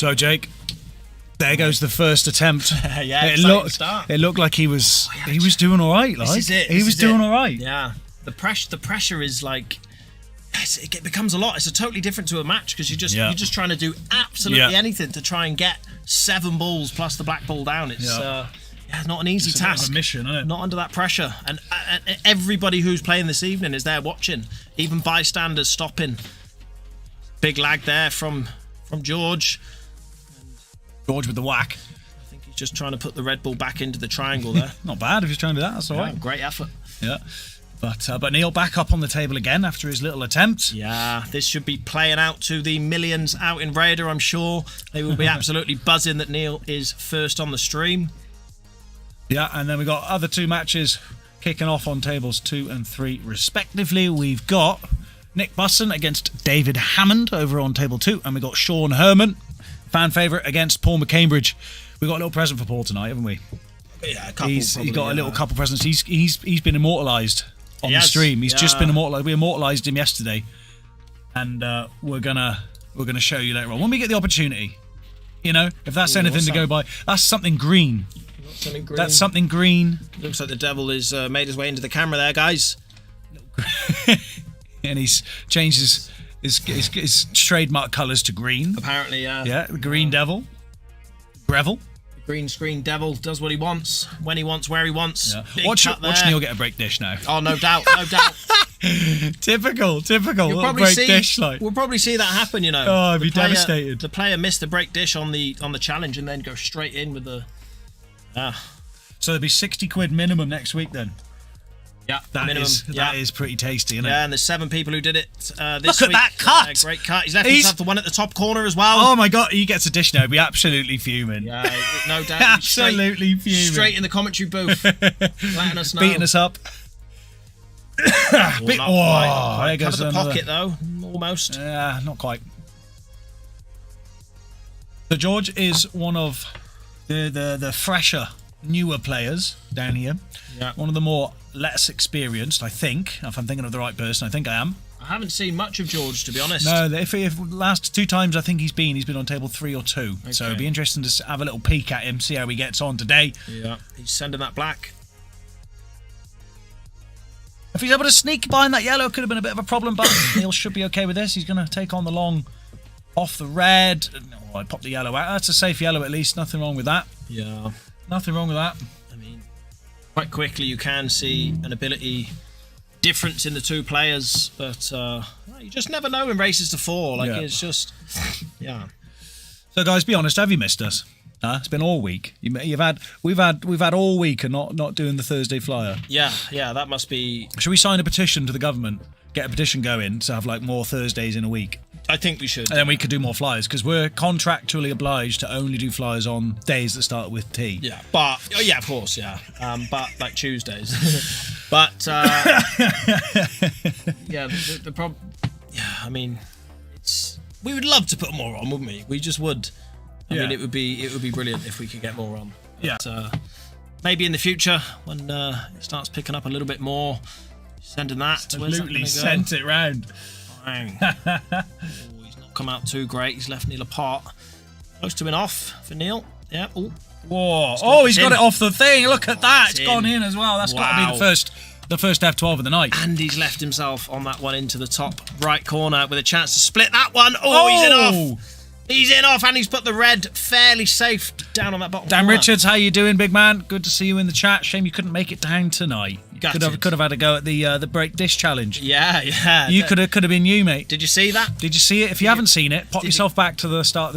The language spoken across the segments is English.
So, Jake, there goes the first attempt. Yeah, it looked like he was doing all right. Like, this is it. He was doing all right. Yeah, the pressure is like, it becomes a lot. It's a totally different to a match because you're just trying to do absolutely anything to try and get 7 balls plus the black ball down. It's not an easy task. It's a bit of a mission, isn't it? Not under that pressure. And everybody who's playing this evening is there watching. Even bystanders stopping. Big lag there from George. George with the whack. I think he's just trying to put the red ball back into the triangle there. Not bad if he's trying to do that. That's all right. Great effort. Yeah. But Neil back up on the table again after his little attempt. Yeah, this should be playing out to the millions out in Raider, I'm sure. They will be absolutely buzzing that Neil is first on the stream. Yeah, and then we got other 2 matches kicking off on tables 2 and 3 respectively. We've got Nick Busson against David Hammond over on table 2, and we got Sean Herman, fan favourite, against Paul McCambridge. We got a little present for Paul tonight, haven't we? Yeah, a couple. He's got a little couple presents. He's been immortalised on the stream. He's just been immortalised. We immortalised him yesterday, and we're gonna show you later on when we get the opportunity. You know, if that's anything to go by, that's something green. Something green. That's something green. Looks like the devil has made his way into the camera there, guys. And he's changed his trademark colours to green. Apparently, yeah, the green devil. Greville. Green screen devil does what he wants, when he wants, where he wants. Yeah. Watch Neil get a break dish now. Oh, no doubt, no doubt. Typical. We'll break dish, like. We'll probably see that happen, you know. Oh, I'd be devastated. The player missed the break dish on the challenge and then go straight in with the... So there'll be 60 quid minimum next week then. Yeah, that is pretty tasty, isn't it? Yeah, and there's 7 people who did it this week. Look at that cut! Great cut. He's left himself the one at the top corner as well. Oh my God, he gets a dish now. He'll be absolutely fuming. Yeah, no doubt. Absolutely fuming. Straight in the commentary booth, letting us know. Beating us up. Not quite. There goes the pocket though, almost. Yeah, not quite. So George is one of the fresher, newer players down here. Yeah. One of the more less experienced, I think. If I'm thinking of the right person, I think I am. I haven't seen much of George, to be honest. No, if last 2 times I think he's been on table 3 or 2. Okay. So it'd be interesting to have a little peek at him, see how he gets on today. Yeah, he's sending that black. If he's able to sneak behind that yellow, it could have been a bit of a problem, but Neil should be okay with this. He's going to take on the long off the red. Oh, I popped the yellow out. That's a safe yellow at least. Nothing wrong with that. Yeah. Nothing wrong with that. I mean, quite quickly you can see an ability difference in the 2 players, but you just never know in races to 4. Like, it's just, yeah. So guys, be honest, have you missed us? It's been all week. We've had all week and not doing the Thursday flyer. Yeah, that must be. Should we sign a petition to the government? Get a petition going to have like more Thursdays in a week. I think we should. And then we could do more flyers because we're contractually obliged to only do flyers on days that start with T. Yeah, but of course, yeah. But like Tuesdays. But yeah, the problem. Yeah, I mean, we would love to put more on, wouldn't we? We just would. I mean, it would be brilliant if we could get more on. But, maybe in the future when it starts picking up a little bit more, sending that. Absolutely sent it round. He's not come out too great. He's left Neil apart. Close to an off for Neil. Yeah. Ooh. Whoa. Oh, he's got it off the thing. Look at that. It's gone in as well. That's got to be the first F12 of the night. And he's left himself on that one into the top right corner with a chance to split that one. Oh, he's in off. He's in off, and he's put the red fairly safe down on that bottom Dan corner. Richards, how you doing, big man? Good to see you in the chat. Shame you couldn't make it down tonight. Could have had a go at the break dish challenge. Yeah. You could have been you, mate. Did you see that? Did you see it? If you haven't seen it, pop yourself back to the start.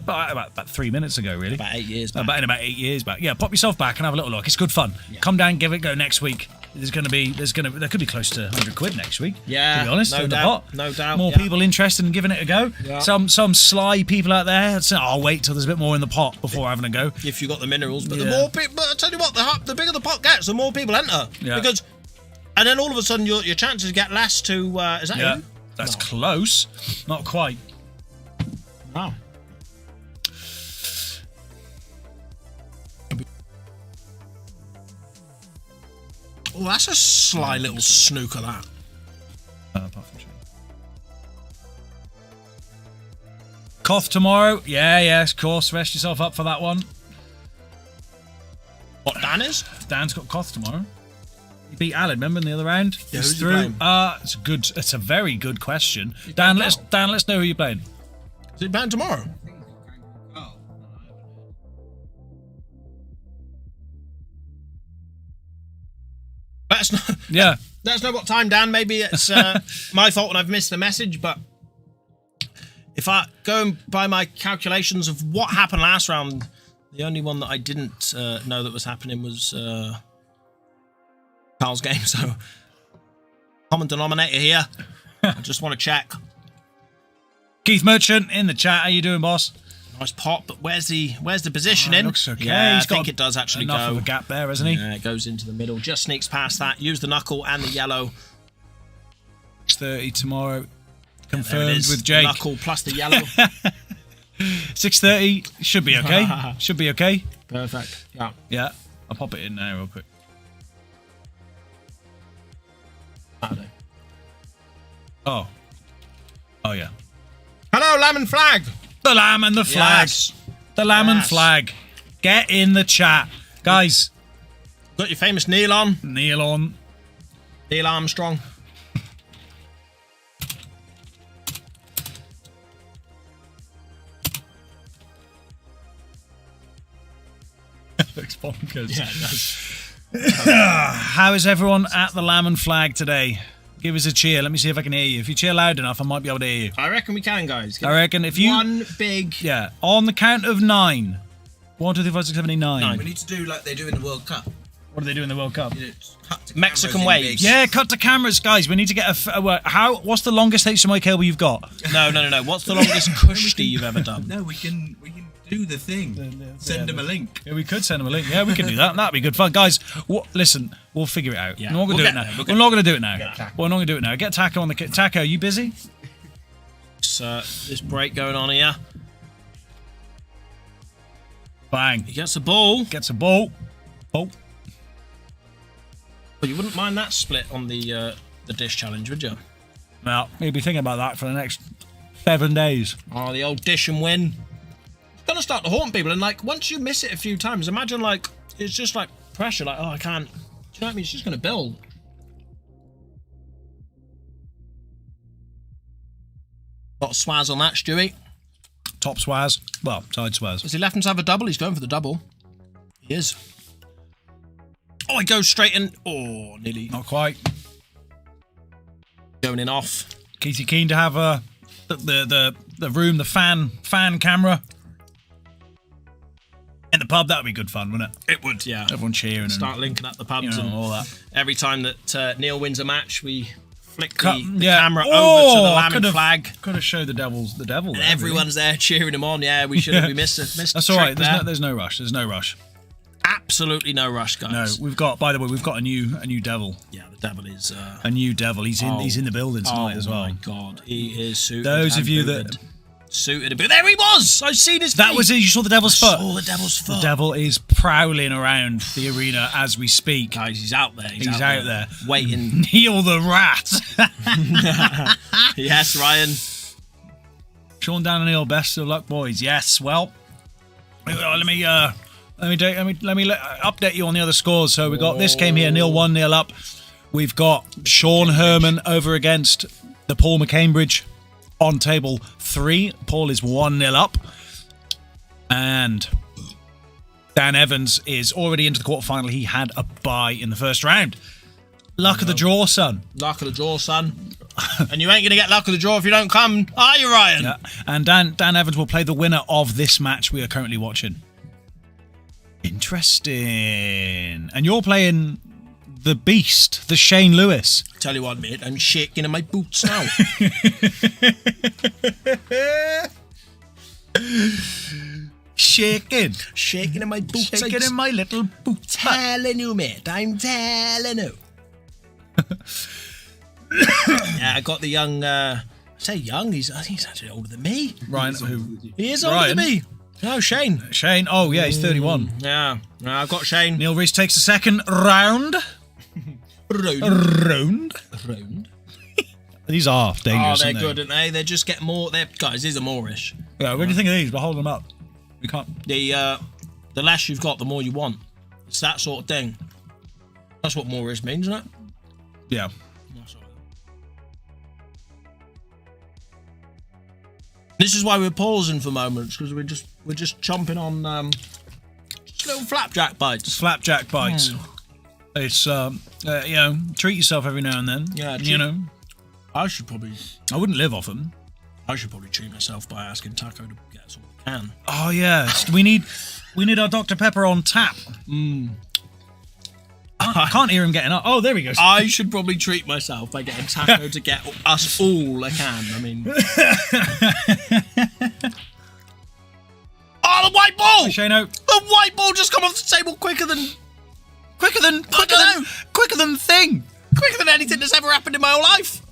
About 3 minutes ago, really. About 8 years back. About 8 years back. Yeah, pop yourself back and have a little look. It's good fun. Yeah. Come down, give it a go next week. There could be close to 100 quid next week. Yeah, to be honest, no doubt. No doubt. More people interested in giving it a go. Yeah. Some sly people out there. I'll wait till there's a bit more in the pot before having a go. If you got the minerals, but the more people. But I tell you what, the bigger the pot gets, the more people enter. Yeah. And then all of a sudden your chances get less to. Is that you? That's close. Not quite. Wow. Oh, that's a sly little snooker, that. Koth tomorrow. Yeah, of course. Rest yourself up for that one. What, Dan is? Dan's got Koth tomorrow. He beat Alan, remember, in the other round? Yeah, He's who's he through. It's a very good question. Dan, let's know who you're playing. Is he playing tomorrow? Let's know what time, Dan. Maybe it's my fault when I've missed the message, but if I go by my calculations of what happened last round, the only one that I didn't know that was happening was Carl's game. So common denominator here. I just want to check. Keith Merchant in the chat. How you doing, boss? Nice pop, but where's the positioning? Looks okay. Yeah, He's I think it does actually enough go. of a gap there, hasn't he? Yeah, it goes into the middle. Just sneaks past that. Use the knuckle and the yellow. 6:30 tomorrow. There Confirmed it is. with Jake. The knuckle plus the yellow. 6:30 should be okay. Should be okay. Perfect. Yeah. Yeah. I'll pop it in now real quick. Saturday. Oh yeah. Hello, Lamb and Flag. The lamb and the flag. Yes. The lamb and flag. Get in the chat. Guys. Got your famous Neil on. Neil on. Neil Armstrong. Looks bonkers. Yeah, it does. How is everyone at the lamb and flag today? Give us a cheer. Let me see if I can hear you. If you cheer loud enough, I might be able to hear you. I reckon we can, guys. I reckon if you... One big... Yeah. On the count of 9. 1, 2, 3, 4, 5, 6, 7, 8, 9. We need to do like they do in the World Cup. What do they do in the World Cup? You know, cut to Mexican cameras in waves. big- Yeah, cut to cameras, guys. We need to get what's the longest HDMI cable you've got? No. What's the longest kushti you've ever done? No, we can do the thing. Send them a link. Yeah, we could send them a link. Yeah, we could do that. That'd be good fun, guys. Listen, we'll figure it out. Yeah, We're not gonna we'll do it get now. there, We're not gonna do it now. We're not gonna do it now. Get Taco on the Taco. You busy? This break going on here. Bang. He gets a ball. Gets a ball. Oh. But you wouldn't mind that split on the dish challenge, would you? Well, you'll be thinking about that for the next 7 days. Oh, the old dish and win. It's gonna start to haunt people, and like once you miss it a few times, imagine like it's just like pressure. Like, oh, I can't. Do you know what I mean? It's just gonna build. Got swaz on that, Stewie. Top swaz. Well, side swaz. Does he left him to have a double? He's going for the double. He is. Oh, he goes straight in. Oh, nearly Not quite. going in off. Keithy keen to have the room, the fan camera in the pub. That would be good fun, wouldn't it? It would, yeah. Everyone cheering Start and linking up the pubs and and all that. every time that Neil wins a match, we flick the Yeah. camera Oh, over to the I lamb and flag. Could have showed the devil. And everyone's there cheering him on. Yeah, we should have. We missed That's a all trick right. there. There's no rush. There's no rush. Absolutely no rush, No, guys. we've got. By the way, we've got a new devil. Yeah, the devil is. A new devil. He's in the building tonight as well. Oh my god, he is suited. Those and of you booted. that suited, but there he was. I've seen his. that feet. was it. You saw the devil's foot. Oh, the devil's foot. The devil is prowling around the arena as we speak. Guys, he's out there. He's out there. waiting. Neil the rat. Yes, Ryan. Sean, Dan, and Neil, best of luck, boys. Yes. Well, let me update you on the other scores. So we got this game here, Neil 1-0 up. We've got Sean Herman over against the Paul McCambridge on table 3. Paul is 1-0 up, and Dan Evans is already into the quarterfinal. He had a bye in the first round. Luck of the draw, son. Luck of the draw, son. And you ain't going to get luck of the draw if you don't come, are you, Ryan? Yeah. And Dan Evans will play the winner of this match we are currently watching. Interesting. And you're playing the beast, the Shane Lewis. Tell you what, mate, I'm shaking in my boots now. Shaking Shaking in my boots. in my little boots. Telling you, mate. I'm telling you. Yeah, I got the young. I say young. I think he's actually older than me. Ryan, who? He is older Ryan? than me. No, Shane. Shane. Oh yeah, he's 31. Yeah, I've got Shane. Neil Reese takes the second round. Round. These are dangerous. Oh, they're aren't they? good, aren't they? They just get more. They're guys. These are Moorish. Yeah, what do you think of these? We're holding them up. We can't. The less you've got, the more you want. It's that sort of thing. That's what more is means, isn't it? Yeah. This is why we're pausing for moments, because we're just chomping on just little flapjack bites. Flapjack bites. It's treat yourself every now and then. Yeah, I wouldn't live off them. I should probably treat myself by asking Taco to get us all we can. Oh yeah, we need our Dr. Pepper on tap. I can't hear him getting up. Oh, there he goes. I should probably treat myself by getting Taco to get us all I can. I mean, oh, the white ball! Shano. The white ball just come off the table quicker than anything that's ever happened in my whole life.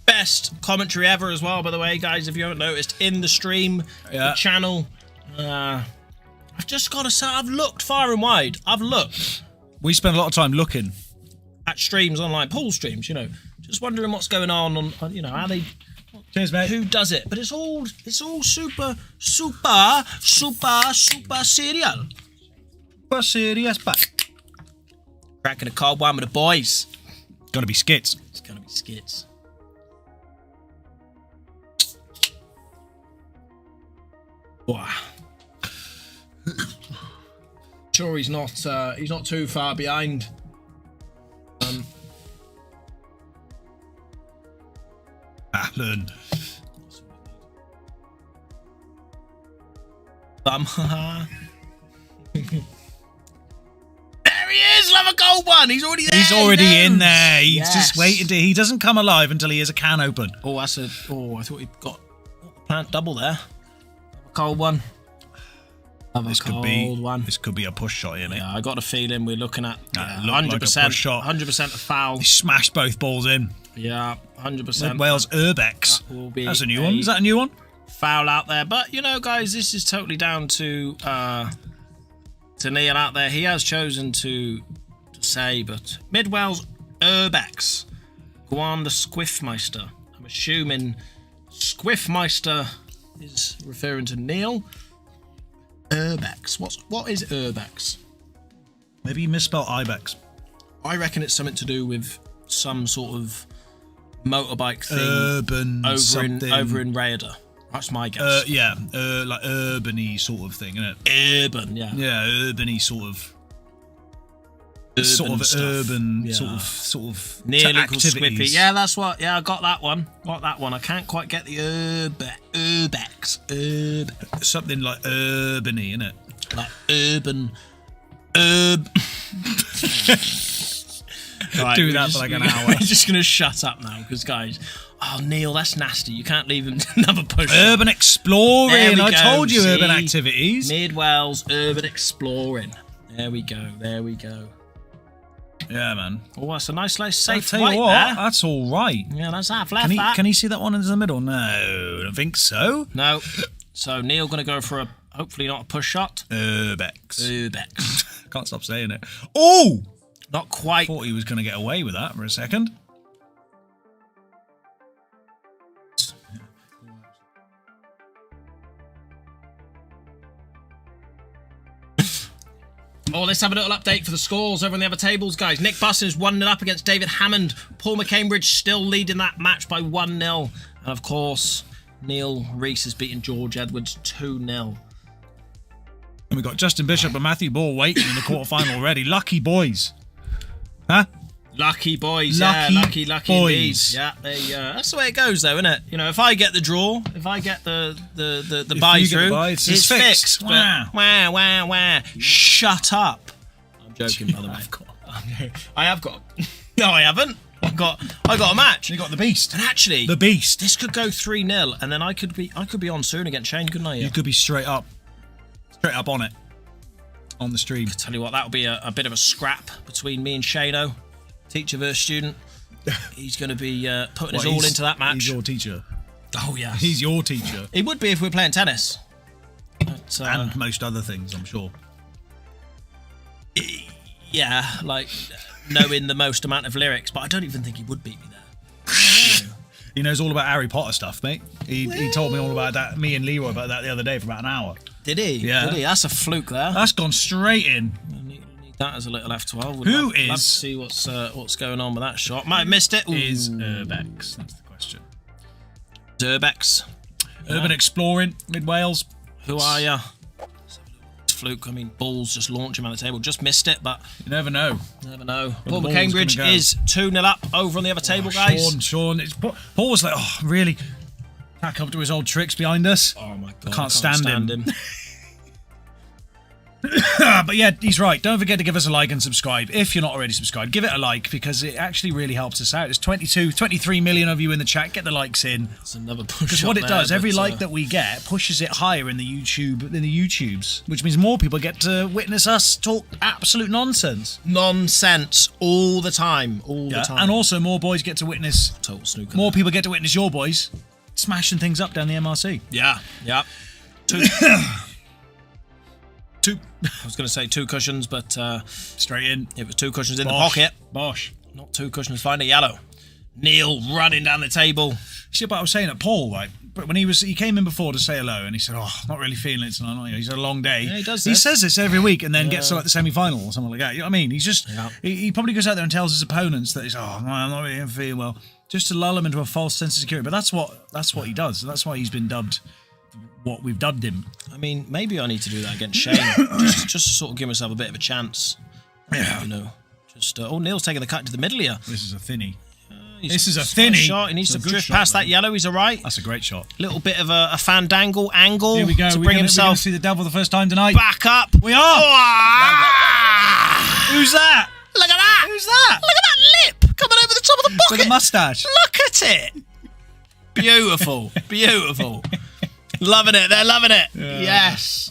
Best commentary ever as well, by the way, guys, if you haven't noticed, in the stream, the channel. I've just got to say, I've looked far and wide. We spend a lot of time looking at streams online, pool streams, just wondering what's going on how they. Cheers, mate. Who does it? But it's all super serial. Super serious, but cracking a cold one with the boys. Gonna be skits. It's gonna be skits. Wow. Sure, he's not too far behind. Alan. There he is, love a gold one. He's already there. He's already in there. He's just waiting he doesn't come alive until he hears a can open. Oh, I thought he got the plant double there. Cold one. This could be a push shot here, mate. Yeah, I got a feeling we're looking at 100%, like a push shot. 100% a foul. He smashed both balls in. Yeah, 100%. Wales Urbex. That's a new one. Is that a new one? Foul out there, but guys, this is totally down to Neil out there. He has chosen to say, but Mid Wales Urbex. Go on, the Squiffmeister. I'm assuming Squiffmeister is referring to Neil. Urbex. What is Urbex? Maybe you misspelled Ibex. I reckon it's something to do with some sort of motorbike thing. Urban over in Raider. That's my guess. Like urban-y sort of thing, isn't it? Urban, yeah. Yeah, urban-y sort of. Urban sort of nearly activities. Yeah, that's what. Yeah, I got that one. I can't quite get the urbex. Something like urban-y, isn't it? Like urban. Right, do that for like an hour. We're just gonna shut up now, because guys. Oh, Neil, that's nasty. You can't leave him another push. Urban exploring. I told you, urban activities. Mid Wales urban exploring. There we go. Yeah, man. Oh, that's a nice, safe I'll tell you what, there. That's all right. Yeah, that's half left. Can he see that one in the middle? No, I don't think so. No. So Neil going to go for hopefully not a push shot. Urbex. Can't stop saying it. Oh! Not quite. Thought he was going to get away with that for a second. Oh, let's have a little update for the scores over on the other tables, guys. Nick Buston's 1-0 up against David Hammond. Paul McCambridge still leading that match by 1-0. And, of course, Neil Reese has beaten George Edwards 2-0. And we've got Justin Bishop and Matthew Ball waiting in the quarterfinal already. Lucky boys. Huh? Lucky boys, lucky boys. Indeed. Yeah, that's the way it goes, though, isn't it? If I get the draw, if I get the buy through, it's fixed. Wow. Wah. Shut up. I'm joking, by the way. I have got. No, I haven't. I got a match. You got the beast. And actually, the beast. This could go 3-0, and then I could be on soon against Shane, couldn't I? You could be straight up on it, on the stream. I tell you what, that'll be a bit of a scrap between me and Shano. Teacher versus student. He's going to be putting his all into that match. He's your teacher. Oh, yeah. He's your teacher. He would be if we were playing tennis. But, and most other things, I'm sure. Yeah, like... knowing the most amount of lyrics, but I don't even think he would beat me there. He knows all about Harry Potter stuff, mate. He told me all about that, me and Leroy about that the other day for about an hour. Did he? Yeah. Did he? That's a fluke there. That's gone straight in. Need that as a little F12. Who love to is... see what's going on with that shot. Might have missed it. Ooh. Is Urbex? That's the question. Urbex. Urban exploring, mid-Wales. Who are ya? Fluke. I mean, balls just launch him on the table. Just missed it, but You never know. never know. the Paul ball's Cambridge gonna go. is 2-0 up over on the other table, guys. Sean. Paul was like, oh, really? Back up to his old tricks behind us. Oh my god, Can't stand him. him. But yeah, he's right. Don't forget to give us a like and subscribe. If you're not already subscribed, give it a like because it actually really helps us out. There's 23 million of you in the chat. Get the likes in. That's another push. Because what it does, every like that we get pushes it higher in the YouTubes, which means more people get to witness us talk absolute nonsense. Nonsense all the time. All the time. And also more boys get to witness, total snooker. more people get to witness your boys smashing things up down the MRC. Yeah. Two. Two. I was going to say 2 cushions, but Straight in. it was 2 cushions in Bosh. the pocket. Bosh. Not 2 cushions, find a yellow. Neil running down the table. See, but I was saying at Paul, right? But when he came in before to say hello, and he said, "Oh, not really feeling it tonight." He's had a long day. Yeah, he does He this. says this every week, and then gets to like the semi-final or something like that. You know what I mean? He's just he probably goes out there and tells his opponents that he's I'm not really feeling well, just to lull him into a false sense of security. But that's what he does. That's why he's been dubbed what we've dubbed him. I mean, maybe I need to do that against Shane, just to sort of give myself a bit of a chance. Yeah. You know, just Neil's taking the cut to the middle here. This is a thinny. This is a thinny. Shot. He needs to drift past that yellow. He's all right. That's a great shot. Little bit of a fandangle angle. Here we go. To We're bring gonna himself see the devil the first time tonight. back up. We are. Who's that? Look at that. Who's that? Look at that lip coming over the top of the With pocket. a mustache. Look at it. Beautiful. Beautiful. Loving it. They're loving it. Yes.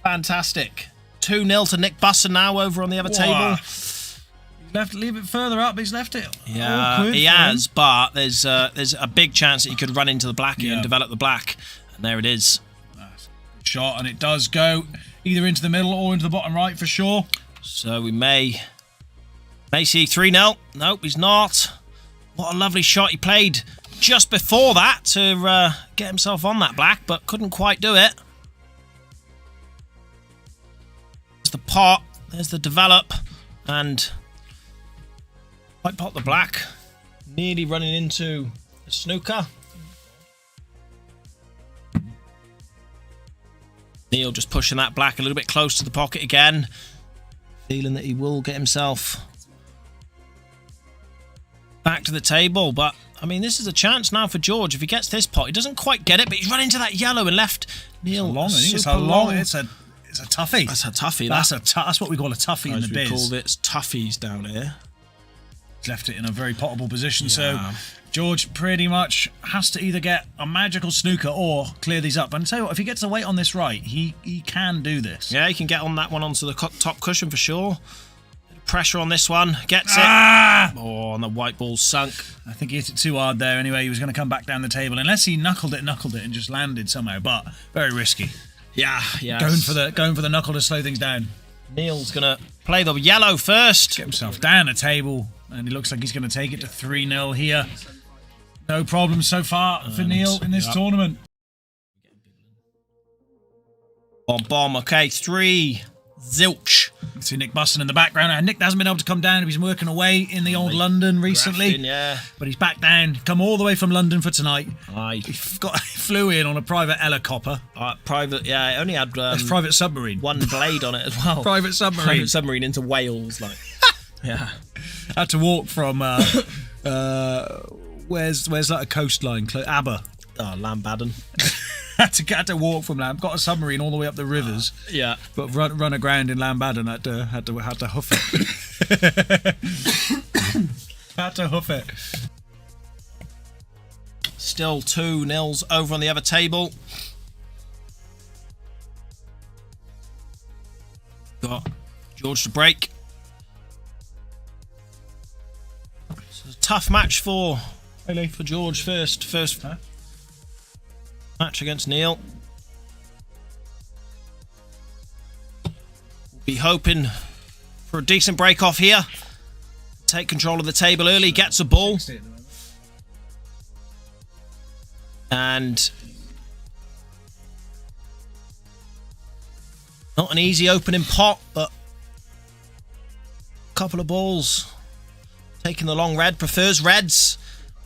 Fantastic. 2-0 to Nick Busser now over on the other table. Leave it further up. He's left it. Yeah, awkward he for has, him. but there's a big chance that he could run into the black here and develop the black. And there it is. Good shot, and it does go either into the middle or into the bottom right for sure. So we may see 3-0. Nope, he's not. What a lovely shot he played just before that to get himself on that black, but couldn't quite do it. There's the pot, there's the develop, and white pot the black. Nearly running into a snooker. Neil just pushing that black a little bit close to the pocket again. Feeling that he will get himself back to the table, but I mean, this is a chance now for George. If he gets this pot, he doesn't quite get it, but he's run into that yellow and left Neil. It's a long. It's a toughie. That's a toughie. That's what we call a toughie in the biz. We call it toughies down here. He's left it in a very potable position, so George pretty much has to either get a magical snooker or clear these up. And tell you what, if he gets the weight on this right, he can do this. Yeah, he can get on that one onto the top cushion for sure. Pressure on this one. Gets it. Oh, and the white ball sunk. I think he hit it too hard there anyway. He was going to come back down the table. Unless he knuckled it and just landed somehow. But very risky. Yeah. Going for the knuckle to slow things down. Neil's going to play the yellow first. Get himself down the table. And he looks like he's going to take it to 3-0 here. No problem so far for Neil in this tournament. Bomb. Okay, 3. Zilch. See Nick Busson in the background. And Nick hasn't been able to come down. He's working away in the old London recently. Grafting, yeah. But he's back down. Come all the way from London for tonight. Aye. He flew in on a private helicopter. Private, yeah. It only had Private submarine. one blade on it as well. Private submarine. Private submarine into Wales, like. Yeah. Had to walk from where's that a coastline? Aber. Oh, Lambaden. had to walk from Lamb. Got a submarine all the way up the rivers. Yeah. But run aground in Lambaden. Had to hoof it. Had to hoof it. Still 2-0 over on the other table. Got George to break. It's a tough match for George first match against Neil. We'll be hoping for a decent break off here. take control of the table early, gets a ball. And not an easy opening pot, but a couple of balls. Taking the long red, prefers reds.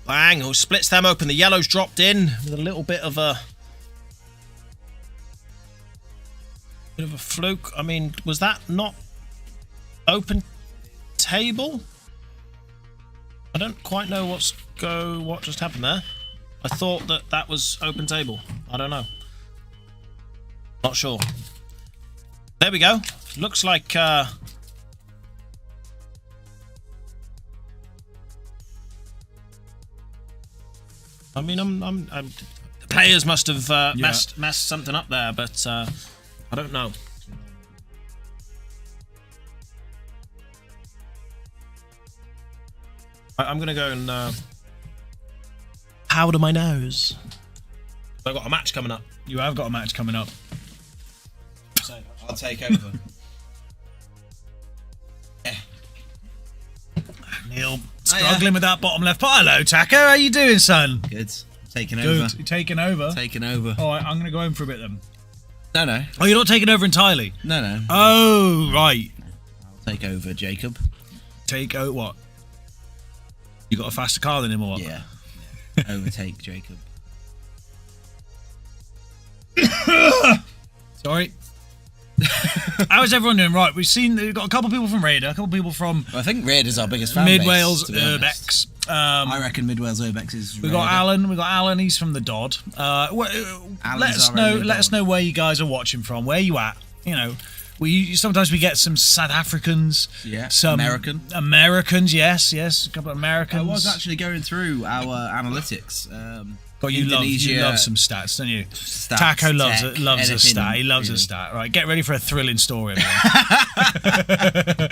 Bang, oh, splits them open. The yellow's dropped in with a little bit of a fluke. I mean, was that not open table? I don't quite know what just happened there. I thought that was open table. I don't know. Not sure. There we go. Looks like I mean, the players must have messed something up there, but I don't know. I'm gonna go and powder my nose. I've got a match coming up. You have got a match coming up. I'll take over. Neil struggling with that bottom left pot. Hello, Taco. How you doing, son? Good. Taking over. You're taking over. Taking over. All right, I'm going to go home for a bit then. No. Oh, you're not taking over entirely? No. Oh, right. I'll take over, Jacob. Take out what? You got a faster car than him or what? Yeah. Overtake Jacob. Sorry. How is everyone doing? Right, we've got a couple of people from Raider, a couple of people from I think Raider's our biggest fan Mid base, Wales to be honest. Urbex. I reckon Mid Wales Urbex is We've got Alan, he's from the Dodd. Let us know where you guys are watching from, where you at. You know, sometimes we get some South Africans, some Americans, yes, a couple of Americans. I was actually going through our analytics. God, you love some stats, don't you? Stats, Taco loves tech, a stat. He loves a stat. Right, get ready for a thrilling story, everyone.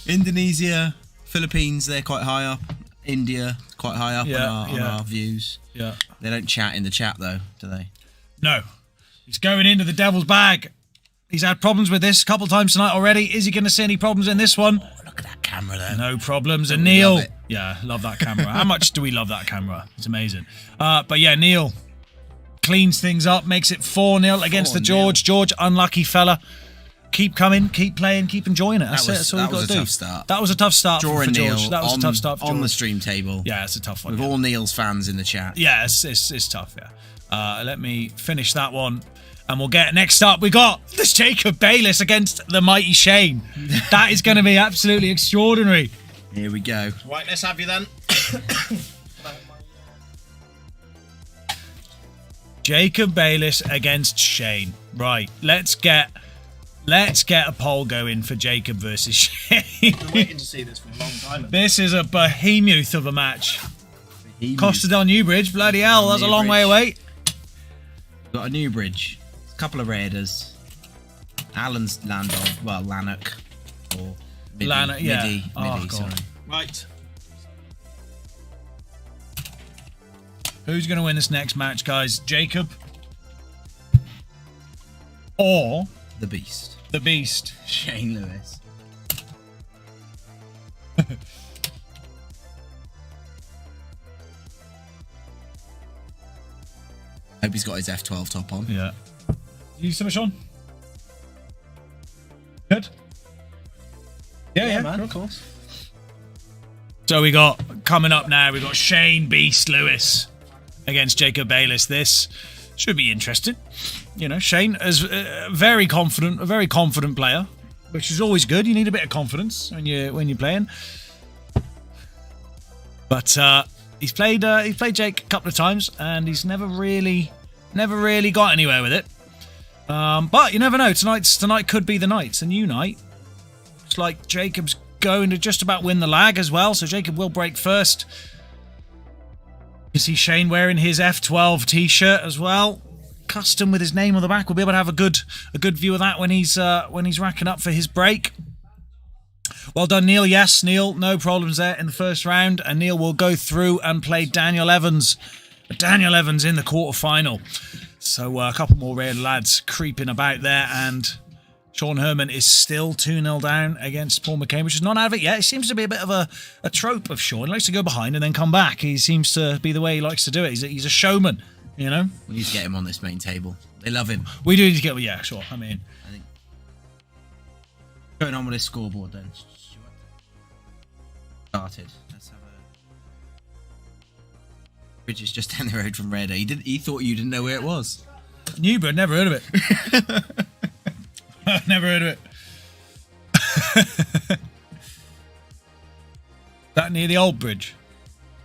Indonesia, Philippines, they're quite high up. India, quite high up on our views. Yeah. They don't chat in the chat though, do they? No. He's going into the devil's bag. He's had problems with this a couple of times tonight already. Is he going to see any problems in this one? Oh, look at that camera though. No problems. And Neil, love that camera. How much do we love that camera? It's amazing. But yeah, Neil cleans things up, makes it 4-0 against the George. George, unlucky fella. Keep coming, keep playing, keep enjoying it. That's all you've got to do. That was a tough start. That was a tough start for George. Neil, that was a tough start for George. On the stream table. Yeah, it's a tough one. With all Neil's fans in the chat. Yeah, it's tough, yeah. Let me finish that one. And we'll get next up. We got this Jacob Bayliss against the mighty Shane. That is going to be absolutely extraordinary. Here we go. Right, let's have you then. Jacob Bayliss against Shane. Right, let's get a poll going for Jacob versus Shane. I've been waiting to see this for a long time. This is a behemoth of a match. Costa del Newbridge, bloody hell, that's a long way away. We've got a Newbridge, a couple of Raiders, Alan's Landon, well, Lanark, or Midi, sorry. Right. Who's going to win this next match, guys? Jacob? Or the Beast? The Beast. Shane Lewis. Hope he's got his F12 top on. Yeah. You see Sean? Good? Yeah, man, of course. So we got, coming up now, we got Shane Beast Lewis against Jacob Bayliss. This should be interesting. You know, Shane is a very confident player, which is always good. You need a bit of confidence when you're playing. But he's played Jake a couple of times, and he's never really got anywhere with it. But you never know. Tonight could be the night. It's a new night. Looks like Jacob's going to just about win the lag as well, so Jacob will break first. You see Shane wearing his F12 t-shirt as well, custom with his name on the back. We'll be able to have a good view of that when he's racking up for his break. Well done, Neil. Yes, Neil, no problems there in the first round, and Neil will go through and play Daniel Evans. Daniel Evans in the quarterfinal. So a couple more red lads creeping about there, and Sean Herman is still 2-0 down against Paul McCain, which is not out of it yet. It seems to be a bit of a trope of Sean. He likes to go behind and then come back. He seems to be the way he likes to do it. He's a showman, you know? We need to get him on this main table. They love him. We do need to get... Yeah, sure. I think... Going on with his scoreboard then. Started. Let's have a... Bridge is just down the road from Redder. He thought you didn't know where it was. Newbridge, never heard of it. I've never heard of it. That near the old bridge,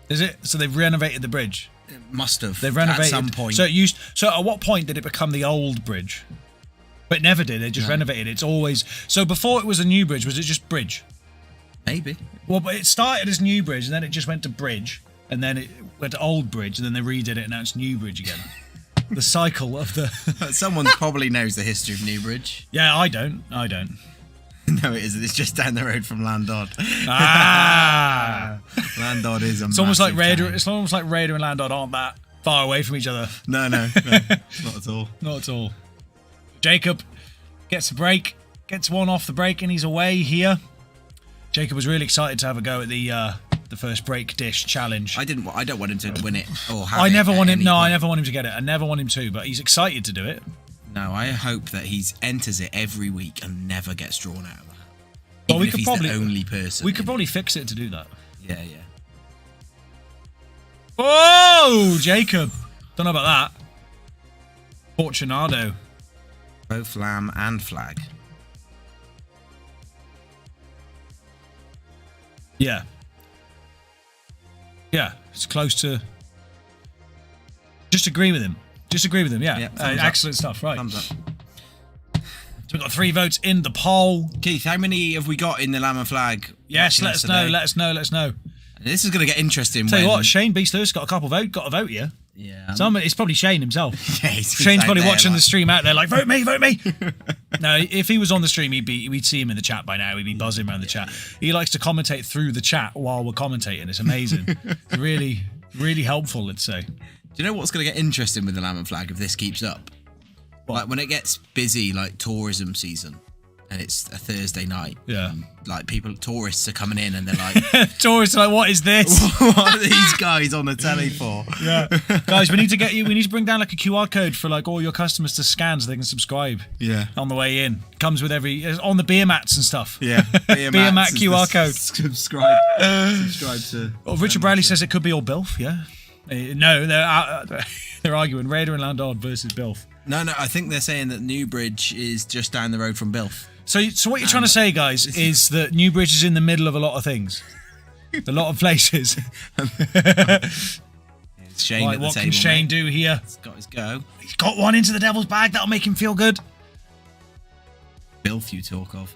is it? So they've renovated the bridge. It must have. They've renovated at some point. So at what point did it become the old bridge? But it never did. They just renovated it. It's always so. Before it was a new bridge, was it just bridge? Maybe. Well, but it started as New Bridge, and then it just went to Bridge, and then it went to Old Bridge, and then they redid it, and now it's New Bridge again. The cycle of the... Someone probably knows the history of Newbridge. Yeah, I don't. No, it isn't. It's just down the road from Landod. Ah! Landod is a It's almost like Raider. town. It's almost like Raider and Landod aren't that far away from each other. No, not at all. Not at all. Jacob gets a break, gets one off the break, and he's away here. Jacob was really excited to have a go at the first break dish challenge. I don't want him to win it or have I it never at want him. any No, I point. never want him to get it. I never want him to, but he's excited to do it. No, I hope that he enters it every week and never gets drawn out of that. Well, we Even if could he's probably the only person. We could probably fix it to do that. Yeah. Oh, Jacob! Don't know about that. Fortunado. Both lamb and flag. Yeah. Yeah, it's close to... Just agree with him. Yeah, thumbs up. excellent stuff, right. Thumbs up. So we've got 3 votes in the poll. Keith, how many have we got in the lamb and flag? Yes, watching let us know, let us know. This is going to get interesting. Tell you what, Shane Beast Lewis got a vote here. Yeah. It's probably Shane himself. Yeah, Shane's probably watching the stream out there like, vote me. No, if he was on the stream, we'd see him in the chat by now. He'd be buzzing around the chat. He likes to commentate through the chat while we're commentating. It's amazing. It's really, really helpful, let's say. Do you know what's going to get interesting with the lamb and flag if this keeps up? What? Like when it gets busy, like tourism season, and it's a Thursday night. Yeah. Like tourists are coming in and they're like, Tourists are like, what is this? what are these guys on the telly for? Yeah. Guys, we need to bring down like a QR code for like all your customers to scan so they can subscribe. Yeah. On the way in. Comes with on the beer mats and stuff. Yeah. Beer mat QR code. Subscribe to. Well, Richard Bradley says it could be all Bilf, yeah. No, they're arguing Raider and Landard versus Bilf. No, I think they're saying that Newbridge is just down the road from Bilf. So what you're trying to say, guys, is that Newbridge is in the middle of a lot of things. A lot of places. Shane Right, at the what table, can Shane mate. do here? He's got his go. He's got one into the devil's bag. That'll make him feel good. Bilf you talk of.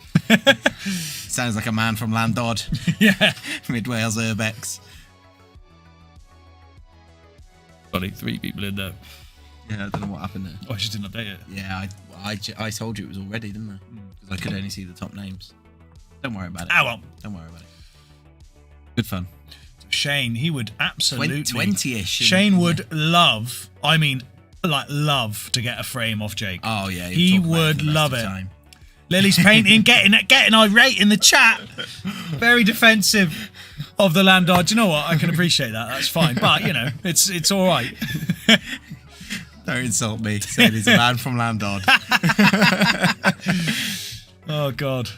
Sounds like a man from Landod. Yeah. Mid Wales Urbex. Sorry, 3 people in there. Yeah, I don't know what happened there. Oh, I just didn't update it. Yeah, I told you it was all ready, didn't I? Because I could only see the top names. Don't worry about it. Ah, well. Don't worry about it. Good fun. Shane, he would absolutely... 20-ish. Shane would love, I mean, like love to get a frame off Jake. Oh, yeah. He would love it. Lily's painting, getting irate in the chat. Very defensive of the Landard. Do you know what? I can appreciate that. That's fine. But, you know, it's all right. Don't insult me. Saying he's a man from Landod. Oh, God.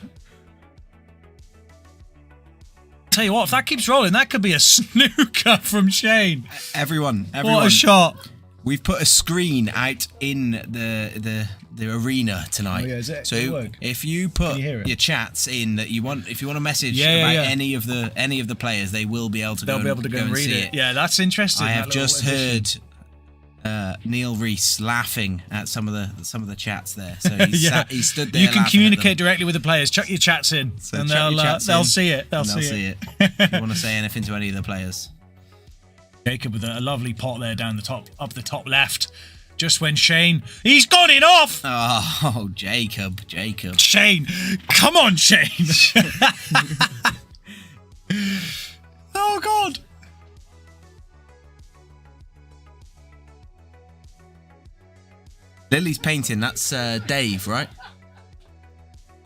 Tell you what, if that keeps rolling, that could be a snooker from Shane. Everyone. What a shot. We've put a screen out in the arena tonight. Oh, yeah, is it? So Does it work? if you put you hear it? your chats in that you want, if you want to message Yeah, about yeah. any of the players, they will be able to. They'll be able to go and read see it. Yeah, that's interesting. I that have little just addition. heard Neil Reese laughing at some of the chats there. So he's, Yeah. he stood there. You can laughing at communicate them. directly with the players. Chuck your chats in, So and chuck your chats they'll in, see it. They'll and see it. If you want to say anything to any of the players. Jacob with a lovely pot there down the top, up the top left. Just when Shane, he's got it off. Oh, Jacob. Shane, come on, Shane. Oh God. Lily's painting. That's Dave, right?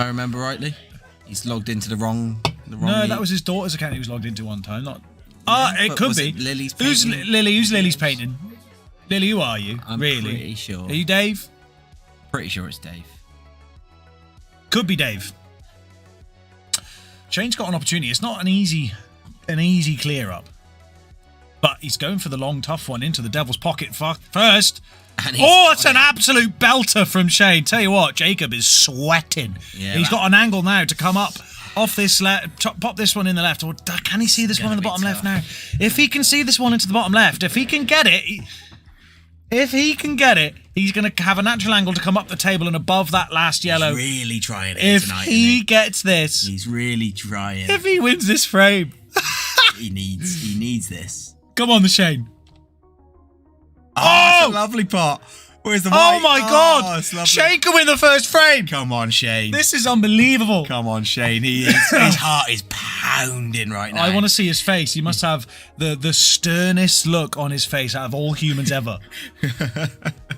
I remember rightly. He's logged into the wrong. No, that was his daughter's account he was logged into one time. Not. It could be. Lily's Who's painting? Lily? Who's Lily's painting? Lily, who are you? I'm really? pretty sure. Are you Dave? Pretty sure it's Dave. Could be Dave. Shane's got an opportunity. It's not an easy clear up, but he's going for the long, tough one into the devil's pocket first. It's an absolute belter from Shane. Tell you what, Jacob is sweating. Yeah, he's got an angle now to come up off this left, pop this one in the left. Or can he see this one in the bottom left now? If he can see this one into the bottom left, if he can get it, he's going to have a natural angle to come up the table and above that last yellow. He's really trying it if tonight. If he gets this, he's really trying. If he wins this frame, he needs this. Come on, the Shane. Oh, it's a lovely pot. Where's the white? Oh my God! Shane can win the first frame. Come on, Shane. This is unbelievable. Come on, Shane. His heart is pounding right now. I want to see his face. He must have the sternest look on his face out of all humans ever.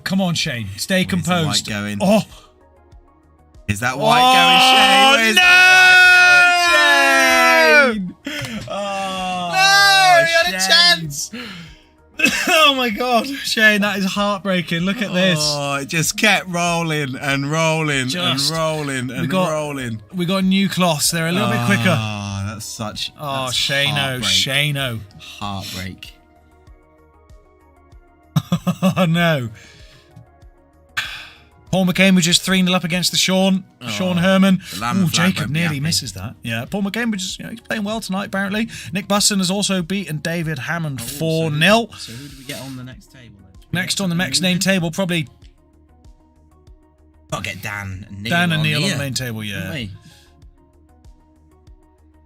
Come on, Shane. Stay composed. Going? Oh, is that white going, Shane? No! Oh, no! He had a chance. Oh my God, Shane, that is heartbreaking. Look at this. Oh, it just kept rolling and rolling and rolling and rolling. We got new cloths. They're a little bit quicker. Oh, that's such. Oh, Shane-o. Heartbreak. Oh no. Paul McCain was just 3-0 up against the Sean Herman. Jacob nearly misses that. Yeah, Paul McCain was just, he's playing well tonight, apparently. Nick Buston has also beaten David Hammond 4-0. So who do we get on the next table then? Next on the next name table, probably. I'll get Dan and Neil. Dan and Neil on the main table, yeah.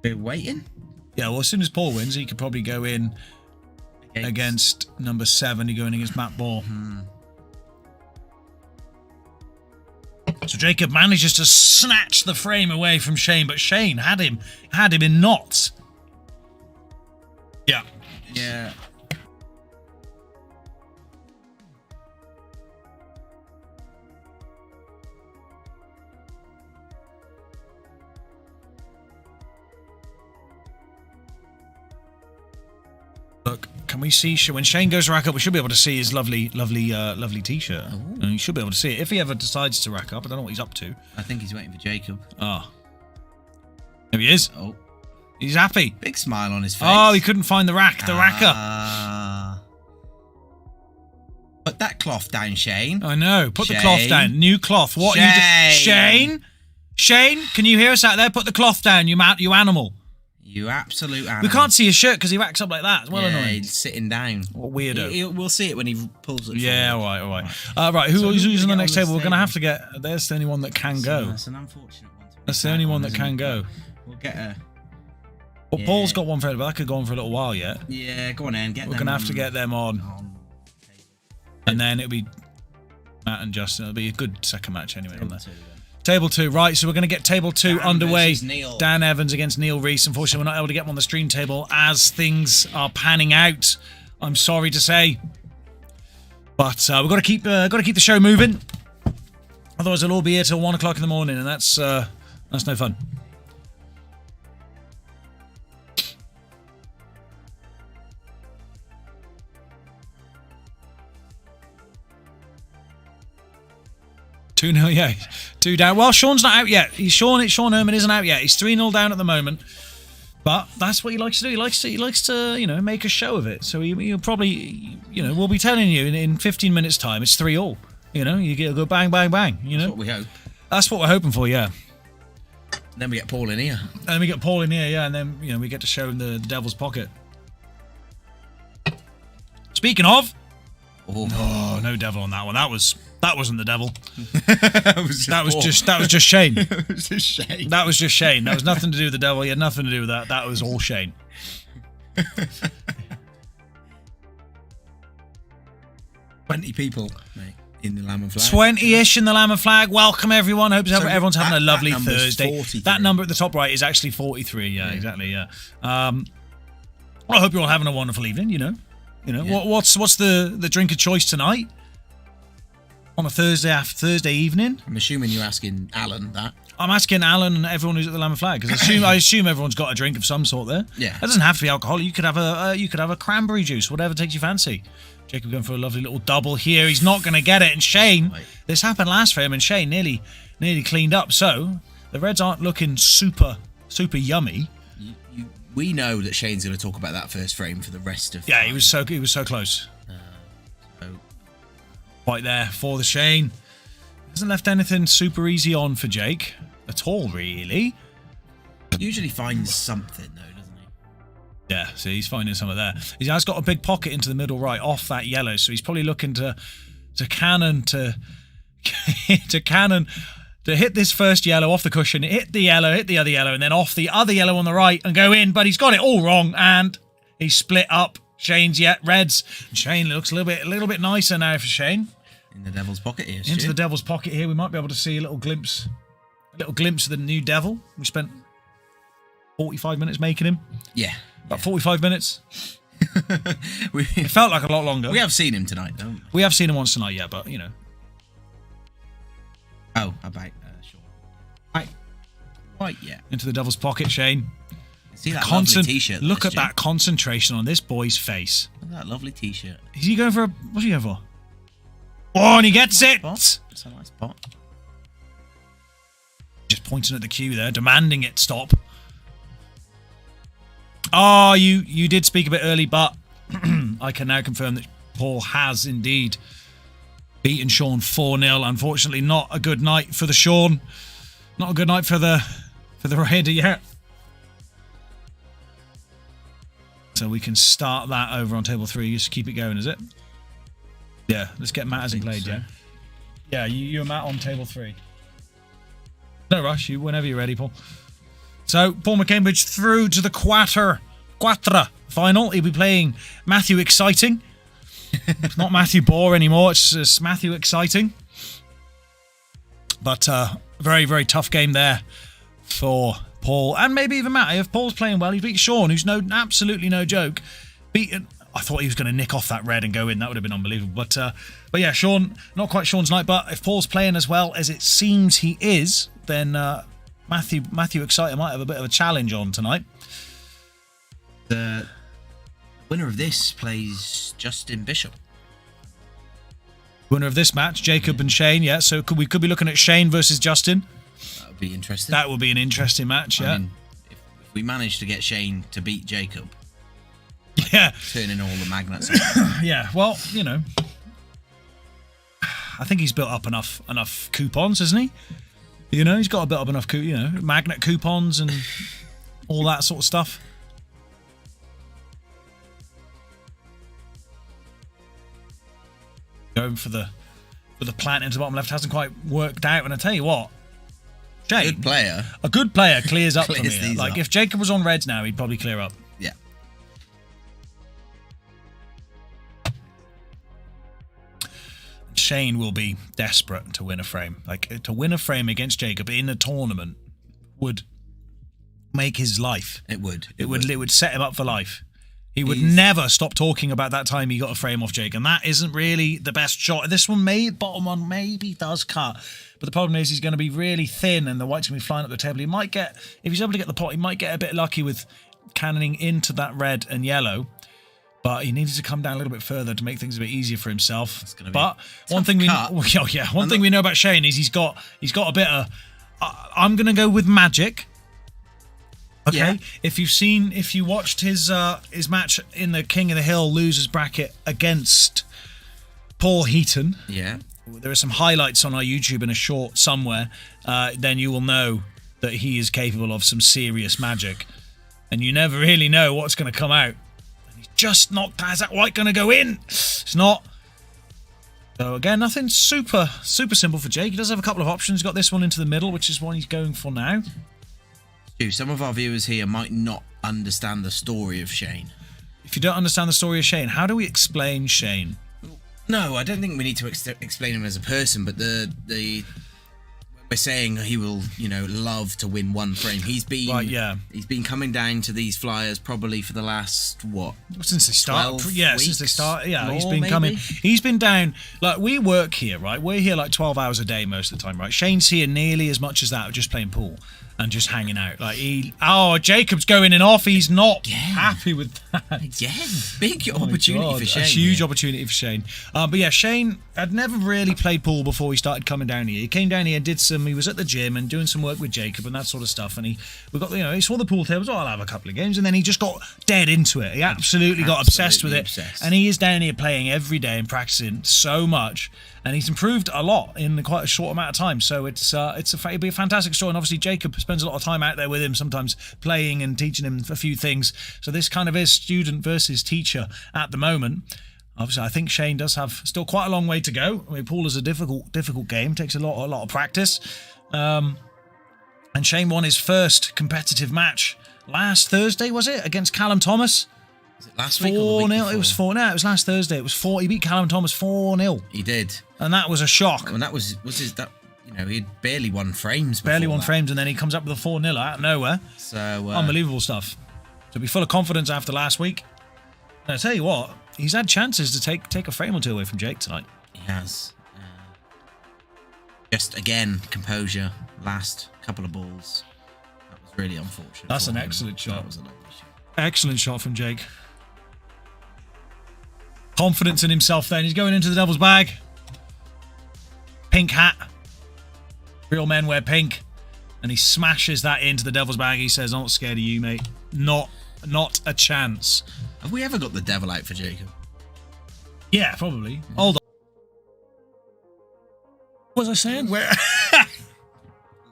We're waiting? Yeah, well, as soon as Paul wins, he could probably go in against number 7. He's going against Matt Ball. So Jacob manages to snatch the frame away from Shane, but Shane had him in knots. Yeah. Yeah. Look, can we see when Shane goes to rack up? We should be able to see his lovely t-shirt, and you should be able to see it if he ever decides to rack up. I don't know what he's up to. I think he's waiting for Jacob. Oh, there he is. Oh, he's happy. Big smile on his face. Oh, he couldn't find the racker. Put that cloth down, Shane. I know. Put the cloth down. New cloth. What are you doing, Shane? Shane, can you hear us out there? Put the cloth down. You animal. You absolute animal. We can't see his shirt because he racks up like that. It's well annoying. He's sitting down. What weirdo. We'll see it when he pulls it. Yeah, all right. Right, who's on the next table? We're going to have to get... There's the only one that can go. That's an unfortunate one. That's the only one that can go. We'll get a... Well, Paul's got one for it, but that could go on for a little while yet. Yeah, go on in. We're going to have to get them on. And then it'll be Matt and Justin. It'll be a good second match anyway on there. Table 2, right, so we're going to get table 2 underway. Dan Evans against Neil Reese. Unfortunately, we're not able to get him on the stream table as things are panning out, I'm sorry to say. But we've got to keep the show moving. Otherwise, it'll all be here till 1 o'clock in the morning, and that's no fun. Two 2-0, yeah. 2 down. Well, Sean's not out yet. Sean Herman isn't out yet. He's 3-0 down at the moment. But that's what he likes to do. He likes to make a show of it. So he'll probably, we'll be telling you in 15 minutes' time, it's 3-all. You go bang, bang, bang. That's what we hope. That's what we're hoping for, yeah. And then we get Paul in here. And then, we get to show him the devil's pocket. Speaking of... Oh, no devil on that one. That wasn't the devil. that was just Shane. It was just Shane. That was just Shane. That was nothing to do with the devil. He had nothing to do with that. That was all Shane. 20 people, mate, in the Lamb and Flag. 20-ish in the Lamb and Flag. Welcome, everyone. Hope everyone's having a lovely Thursday. 43. That number at the top right is actually 43. Yeah, exactly. Yeah. I hope you're all having a wonderful evening. What's the drink of choice tonight? On a Thursday evening? I'm assuming you're asking Alan that. I'm asking Alan and everyone who's at the Lamb of Flag because I assume everyone's got a drink of some sort there. Yeah. It doesn't have to be alcohol. You could have a cranberry juice, whatever takes you fancy. Jacob going for a lovely little double here. He's not going to get it, and Shane. This happened last for him, and Shane nearly cleaned up. So the Reds aren't looking super yummy. We know that Shane's going to talk about that first frame for the rest of. Yeah, he was so close. Right there for the Shane. Hasn't left anything super easy on for Jake at all, really. Usually finds something though, doesn't he? Yeah, so he's finding something there. He has got a big pocket into the middle right off that yellow, so he's probably looking to cannon to hit this first yellow off the cushion, hit the other yellow, and then off the other yellow on the right and go in. But he's got it all wrong, and he's split up. Shane's Reds. Shane looks a little bit nicer now for Shane. In the devil's pocket here. Into the devil's pocket here. We might be able to see a little glimpse of the new devil. We spent 45 minutes making him. Yeah. About 45 minutes. It felt like a lot longer. We have seen him tonight, though. We have seen him once tonight, yeah, but, you know. Oh, about sure. Right, yeah. Into the devil's pocket, Shane. See that lovely t-shirt. Look at that concentration on this boy's face. Look at that lovely t-shirt. Is he going for what's he going for? Oh, and he gets it! It's a nice spot. Just pointing at the cue there, demanding it stop. Oh, you did speak a bit early, but I can now confirm that Paul has indeed beaten Sean 4-0. Unfortunately, not a good night for the Sean. Not a good night for the Raider yet. So we can start that over on table 3. Just keep it going, is it? Yeah, let's get Matt as he played, yeah? Yeah, you and Matt on table 3. No rush, you whenever you're ready, Paul. So, Paul McCambridge through to the quarter final. He'll be playing Matthew Exciting. It's not Matthew Bohr anymore, it's Matthew Exciting. But very, very tough game there for Paul, and maybe even Matt. If Paul's playing well, he beat Sean, who's absolutely no joke. I thought he was going to nick off that red and go in. That would have been unbelievable. But yeah, Sean, not quite Sean's night. But if Paul's playing as well as it seems he is, then Matthew Exciter might have a bit of a challenge on tonight. The winner of this plays Justin Bishop. Winner of this match, Jacob and Shane. Yeah, so we could be looking at Shane versus Justin. That would be interesting. That would be an interesting match. Yeah. I mean, if we manage to get Shane to beat Jacob. Yeah. Turning all the magnets. Yeah, well, you know, I think he's built up enough coupons, hasn't he? You know, he's got to build up enough, magnet coupons and all that sort of stuff. Going for the plant into the bottom left hasn't quite worked out, and I tell you what, Shane, a good player clears up from here. Like if Jacob was on reds now, he'd probably clear up. Yeah. Shane will be desperate to win a frame. Like to win a frame against Jacob in a tournament would make his life. It would. It would set him up for life. He would never stop talking about that time he got a frame off Jake, and that isn't really the best shot. This one, bottom one, maybe does cut, but the problem is he's going to be really thin, and the white's going to be flying up the table. He might get, if he's able to get the pot, he might get a bit lucky with cannoning into that red and yellow. But he needed to come down a little bit further to make things a bit easier for himself. But one thing we know about Shane is he's got a bit of. I'm going to go with magic. Okay. Yeah. If you watched his match in the King of the Hill losers bracket against Paul Heaton, there are some highlights on our YouTube in a short somewhere. Then you will know that he is capable of some serious magic, and you never really know what's going to come out. And he's just not. Is that white going to go in? It's not. So again, nothing super simple for Jake. He does have a couple of options. He's got this one into the middle, which is one he's going for now. Some of our viewers here might not understand the story of Shane. If you don't understand the story of Shane, how do we explain Shane? No, I don't think we need to explain him as a person, but when we're saying he will, love to win one frame. He's been He's been coming down to these flyers probably for the last since they start. Since they start. Yeah, more, he's been maybe? coming. He's been down. Like we work here, right? We're here like 12 hours a day most of the time, right? Shane's here nearly as much as that, just playing pool and just hanging out. Like Jacob's going in off. He's not happy with that. Again, big opportunity for Shane. A huge opportunity for Shane. But yeah, Shane had never really played pool before he started coming down here. He came down here and he was at the gym and doing some work with Jacob and that sort of stuff. And he saw the pool tables. I'll have a couple of games, and then he just got dead into it. He absolutely got obsessed with it. And he is down here playing every day and practicing so much. And he's improved a lot in quite a short amount of time. So it'll be a fantastic story. And obviously Jacob spends a lot of time out there with him, sometimes playing and teaching him a few things. So this kind of is student versus teacher at the moment. Obviously, I think Shane does have still quite a long way to go. I mean, pool is a difficult game. Takes a lot of practice. And Shane won his first competitive match last Thursday, was it? Against Callum Thomas. Was it last week or the week before? It was 4-0. It was last Thursday. It was 4. He beat Callum Thomas 4-0. He did. And that was a shock. And that was he'd barely won frames before. Barely won frames, and then he comes up with a 4-0 out of nowhere. So unbelievable stuff. To be full of confidence after last week. And I tell you what, he's had chances to take a frame or two away from Jake tonight. He has. Just again, composure. Last couple of balls. That was really unfortunate. That's an excellent shot. That was a lovely shot. Excellent shot from Jake. Confidence in himself then. He's going into the devil's bag. Pink hat. Real men wear pink. And he smashes that into the devil's bag. He says, I'm not scared of you, mate. Not a chance. Have we ever got the devil out for Jacob? Yeah, probably. Hold on. What was I saying?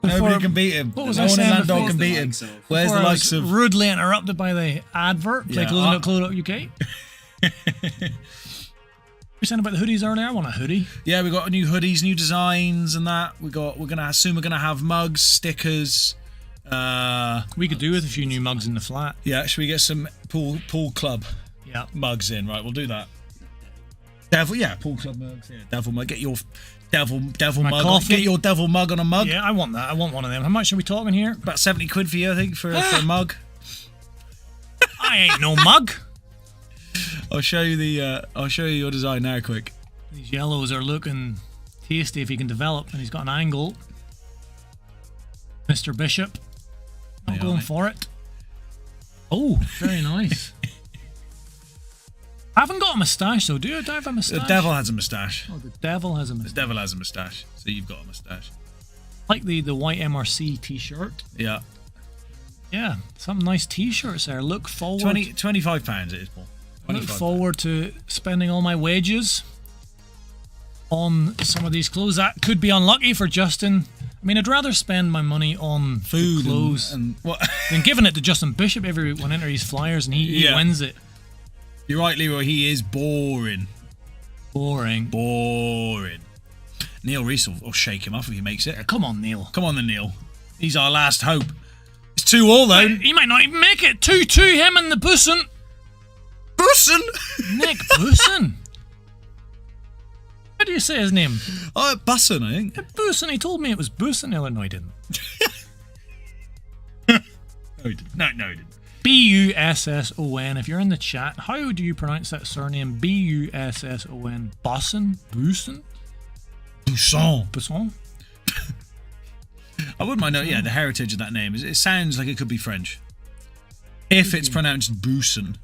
Nobody can beat him. What was I saying? No one can beat him. Where's the likes of... Rudely interrupted by the advert. Play clothing.co.uk. We saying about the hoodies earlier. I want a hoodie. Yeah, we got new hoodies, new designs, and that. We're gonna have mugs, stickers. We could do with a few new mugs in the flat. Yeah, should we get some pool club mugs in? Right, we'll do that. Pool club mugs. Yeah, devil mug. Get your devil mug. Coffee. Get your devil mug on a mug. Yeah, I want that. I want one of them. How much are we talking here? About 70 quid for you, I think, for a mug. I ain't no mug. I'll show you your design now, quick. These yellows are looking tasty if he can develop, and he's got an angle. Mr. Bishop, not going for it. Oh, very nice. I haven't got a moustache though, do you? Do I have a moustache? The devil has a moustache. Oh, the devil has a moustache. The devil has a moustache, so you've got a moustache. Like the white MRC t-shirt. Yeah. Yeah, some nice t-shirts there. Look forward. £25 it is, Paul. Look forward to spending all my wages on some of these clothes. That could be unlucky for Justin. I mean, I'd rather spend my money on food, clothes and than giving it to Justin Bishop every week when enter his flyers and he wins it. You're right, Leroy. He is boring. Boring. Neil Reese will shake him off if he makes it. Come on, Neil. Come on, then, Neil. He's our last hope. It's 2-2 though. He might not even make it. 2-2. Him and the Busson. Busson? Nick Busson. How do you say his name? Busson, I think. Busson. He told me it was Busson. No, he didn't. No, he didn't. No, he didn't. Busson. If you're in the chat, how do you pronounce that surname? Busson. Busson? Busson? Busson? I wouldn't mind knowing, the heritage of that name. It sounds like it could be French. If it's pronounced Busson.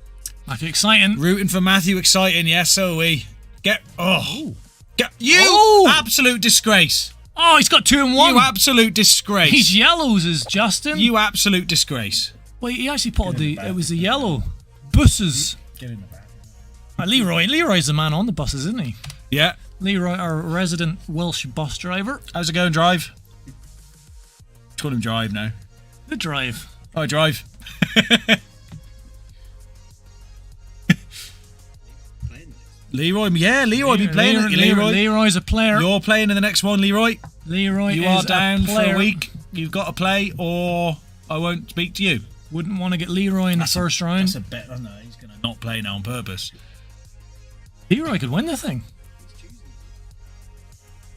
Matthew exciting. Rooting for Matthew exciting, yes, so we. Absolute disgrace. Oh, he's got 2 and 1. You absolute disgrace. He's yellows as Justin. You absolute disgrace. Well, he actually put it was the yellow buses. Get in the back. Leroy's the man on the buses, isn't he? Yeah. Leroy, our resident Welsh bus driver. How's it going, Drive? Let's call him Drive now. The Drive. Oh, Drive. Leroy, be playing it. Leroy's a player. You're playing in the next one, Leroy. Leroy you are down for a week. You've got to play, or I won't speak to you. Wouldn't want to get Leroy in the first round. That's a bet, isn't it? He's going to not play now on purpose. Leroy could win the thing.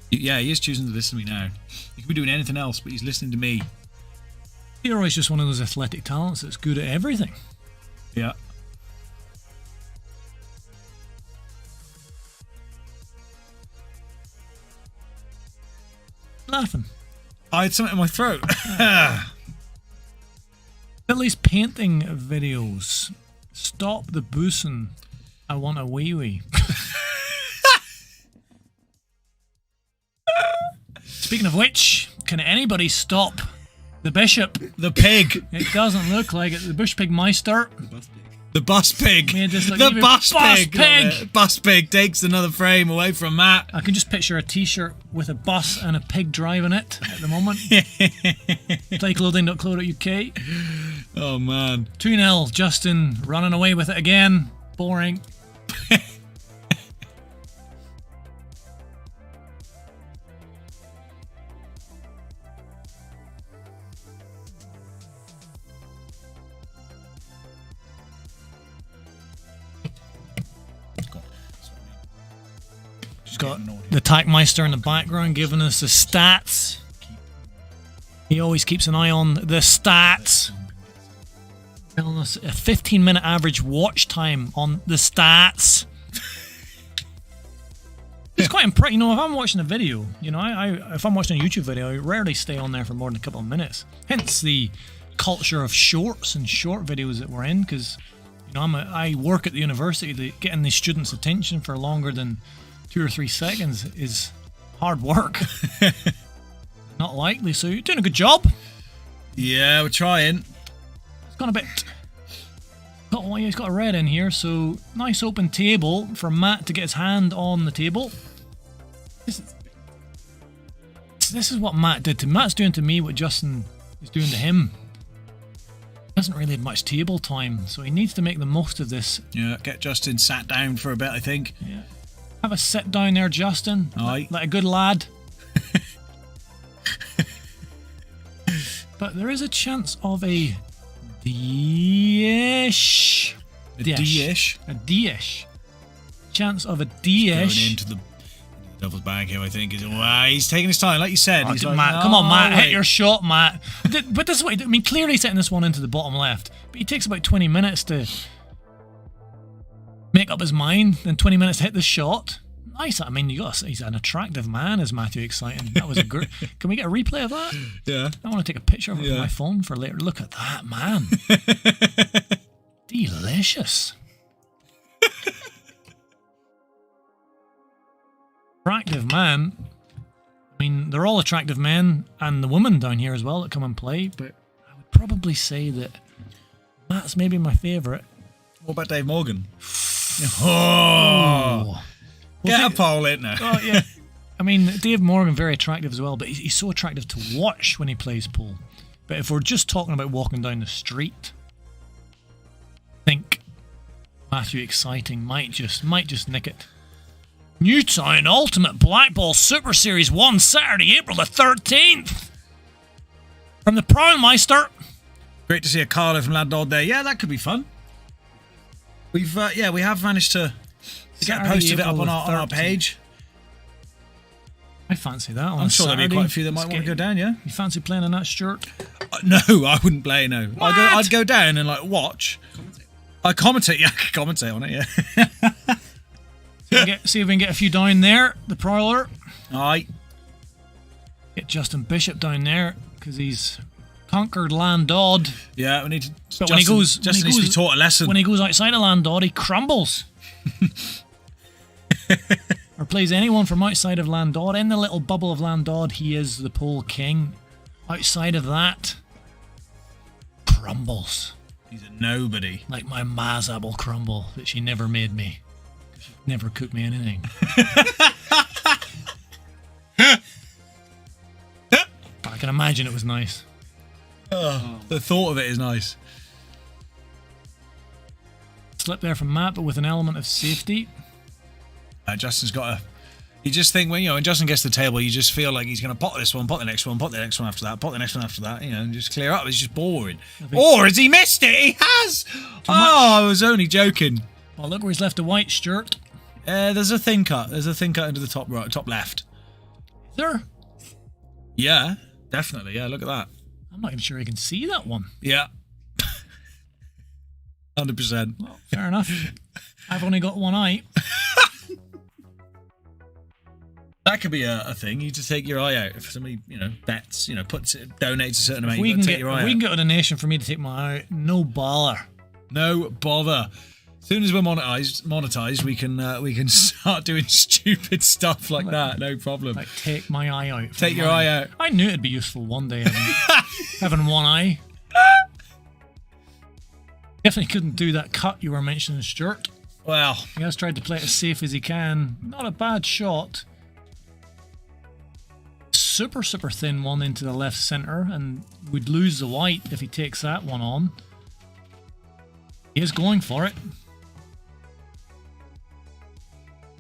Yeah, he is choosing to listen to me now. He could be doing anything else, but he's listening to me. Leroy's just one of those athletic talents that's good at everything. Yeah. Laughing. I had something in my throat. Billy's painting videos. Stop the boosing. I want a wee wee. Speaking of which, can anybody stop the bishop? The pig. It doesn't look like it. The bush pig meister. The bus pig. The bus pig. pig. Bus pig takes another frame away from Matt. I can just picture a t-shirt with a bus and a pig driving it at the moment. Playclothing.co.uk. Oh, man. 2-0. Justin running away with it again. Boring. Got the Tackmeister in the background giving us the stats. He always keeps an eye on the stats. Telling us a 15-minute average watch time on the stats. It's quite impressive. You know, if I'm watching a video, you know, if I'm watching a YouTube video, I rarely stay on there for more than a couple of minutes. Hence the culture of shorts and short videos that we're in, because, you know, I work at the university. Getting the students' attention for longer than 2 or 3 seconds is hard work. Not likely, so you're doing a good job. Yeah, we're trying. It's gone a bit... Oh, yeah, he's got a red in here, so nice open table for Matt to get his hand on the table. This is what Matt did to... Matt's doing to me what Justin is doing to him. He hasn't really had much table time, so he needs to make the most of this. Yeah, get Justin sat down for a bit, I think. Yeah. Have a sit down there, Justin. Aye. Like a good lad. But there is a chance of a D-ish. A D-ish? A D-ish. Chance of a D-ish. Going into the devil's bag here, I think. He's taking his time, like you said. He's like, Matt, come on, Matt. Hit your shot, Matt. But this is what I mean, clearly he's setting this one into the bottom left. But he takes about 20 minutes to make up his mind, then 20 minutes to hit the shot. Nice. I mean, he's an attractive man, is Matthew exciting. That was a great... Can we get a replay of that? Yeah. I want to take a picture of it with my phone for later. Look at that, man. Delicious. Attractive man. I mean, they're all attractive men, and the women down here as well that come and play, but I would probably say that Matt's maybe my favourite. What about Dave Morgan? Oh! Get a pole in there. Oh, yeah. I mean, Dave Morgan, very attractive as well, but he's so attractive to watch when he plays pool. But if we're just talking about walking down the street, I think Matthew Exciting might just nick it. Newtown Ultimate Black Ball Super Series 1, Saturday, April the 13th. From the Proudmeister. Great to see a Carlo from Landlord there. Yeah, that could be fun. We have managed to get a post of it up on our page. I fancy that on I'm sure Saturday. there'll be quite a few that might want to go down, yeah? You fancy playing in that shirt? No, I wouldn't play, no. I'd go down and, like, watch. I commentate, yeah, I could commentate on it, yeah. See if we can get a few down there. The Prowler. Aye. Get Justin Bishop down there, because he's conquered Landod. Yeah, we need to... But when he goes... Justin needs to be taught a lesson. When he goes outside of Landod, he crumbles. Or plays anyone from outside of Landod. In the little bubble of Landod, he is the pole king. Outside of that, crumbles. He's a nobody. Like my Mazab will crumble, that she never made me. She never cooked me anything. I can imagine it was nice. Oh, the thought of it is nice. Slip there from Matt, but with an element of safety. Justin's got a... You just think, when Justin gets to the table, you just feel like he's going to pot this one, pot the next one, pot the next one after that, pot the next one after that, and just clear up. It's just boring. Or has he missed it? He has! I was only joking. Well, look where he's left a white shirt. There's a thin cut. There's a thin cut into the top right, top left. There? Yeah, definitely. Yeah, look at that. I'm not even sure you can see that one. Yeah. 100%. Well, fair enough. I've only got one eye. That could be a thing. You just take your eye out. If somebody, bets, donates a certain amount, If we you can take get, your if eye we out. can get a donation for me to take my eye out, no bother. No bother. As soon as we're monetized, we can start doing stupid stuff like that. No problem. Like, take my eye out. Take your eye out. I knew it'd be useful one day having one eye. Definitely couldn't do that cut you were mentioning, Stuart. Well, He has tried to play it as safe as he can. Not a bad shot. Super thin one into the left centre, and would lose the white if he takes that one on. He is going for it.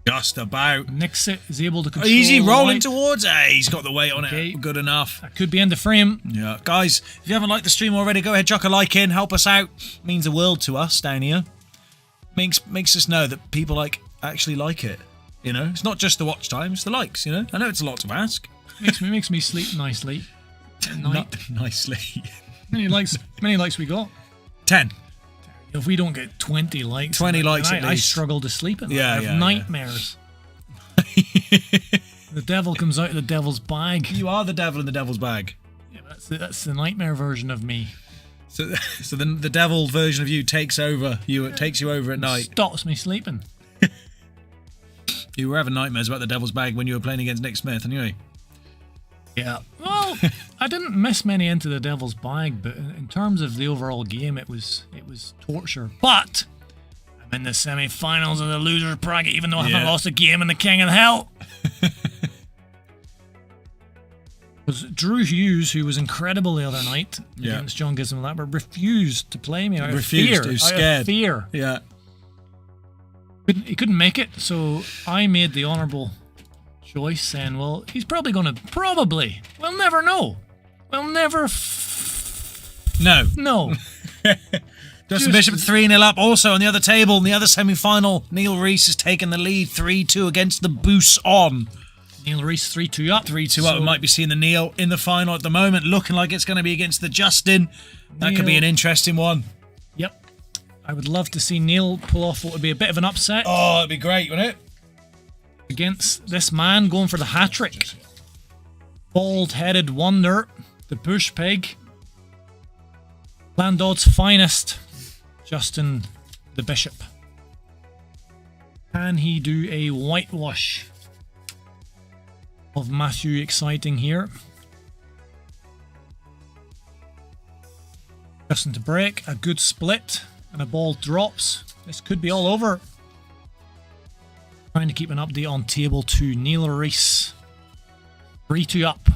just about. Nix it, is able to control. Easy the rolling white. towards. Hey, he's got the weight on Okay. it. Good enough. That could be end of frame. Yeah, guys, if you haven't liked the stream already, go ahead, chuck a like in, help us out. Means the world to us down here. Makes us know that people actually like it. It's not just the watch time, it's the likes. I know it's a lot to ask. Makes me sleep nicely at night. Nicely. Many likes we got. 10. If we don't get 20 likes, 20 likes I, at I least. struggle to sleep at night. Yeah, I have yeah, nightmares. The devil comes out of the devil's bag. You are the devil in the devil's bag. Yeah, that's the nightmare version of me. So then the devil version of you takes over. It takes you over at night. Stops me sleeping. You were having nightmares about the devil's bag when you were playing against Nick Smith, anyway. Yeah. Well, I didn't miss many into the devil's bag, but in terms of the overall game, it was torture. But I'm in the semi-finals of the losers bracket, even though I haven't lost a game in the King of Hell. Was Drew Hughes, who was incredible the other night against John Gism Lambert, refused to play me out of fear. He was Out scared. of fear. Yeah. He couldn't make it, so I made the honourable choice, saying, well, he's probably going to... We'll never know. We'll never... No. No. Justin Bishop 3-0 up. Also on the other table, in the other semi-final, Neil Reese has taken the lead 3-2 against the Boos on. Neil Reese 3-2 up. 3-2 up. We might be seeing the Neil in the final at the moment, looking like it's going to be against the Justin. That could be an interesting one. Yep. I would love to see Neil pull off what would be a bit of an upset Oh, it'd be great, wouldn't it? against this man going for the hat-trick. Bald-headed wonder, the bush pig, Landod's finest, Justin the Bishop. Can he do a whitewash of Matthew Exciting here? Justin to break, a good split, and a ball drops. This could be all over. Trying to keep an update on table 2. Neil Reese 3-2 up.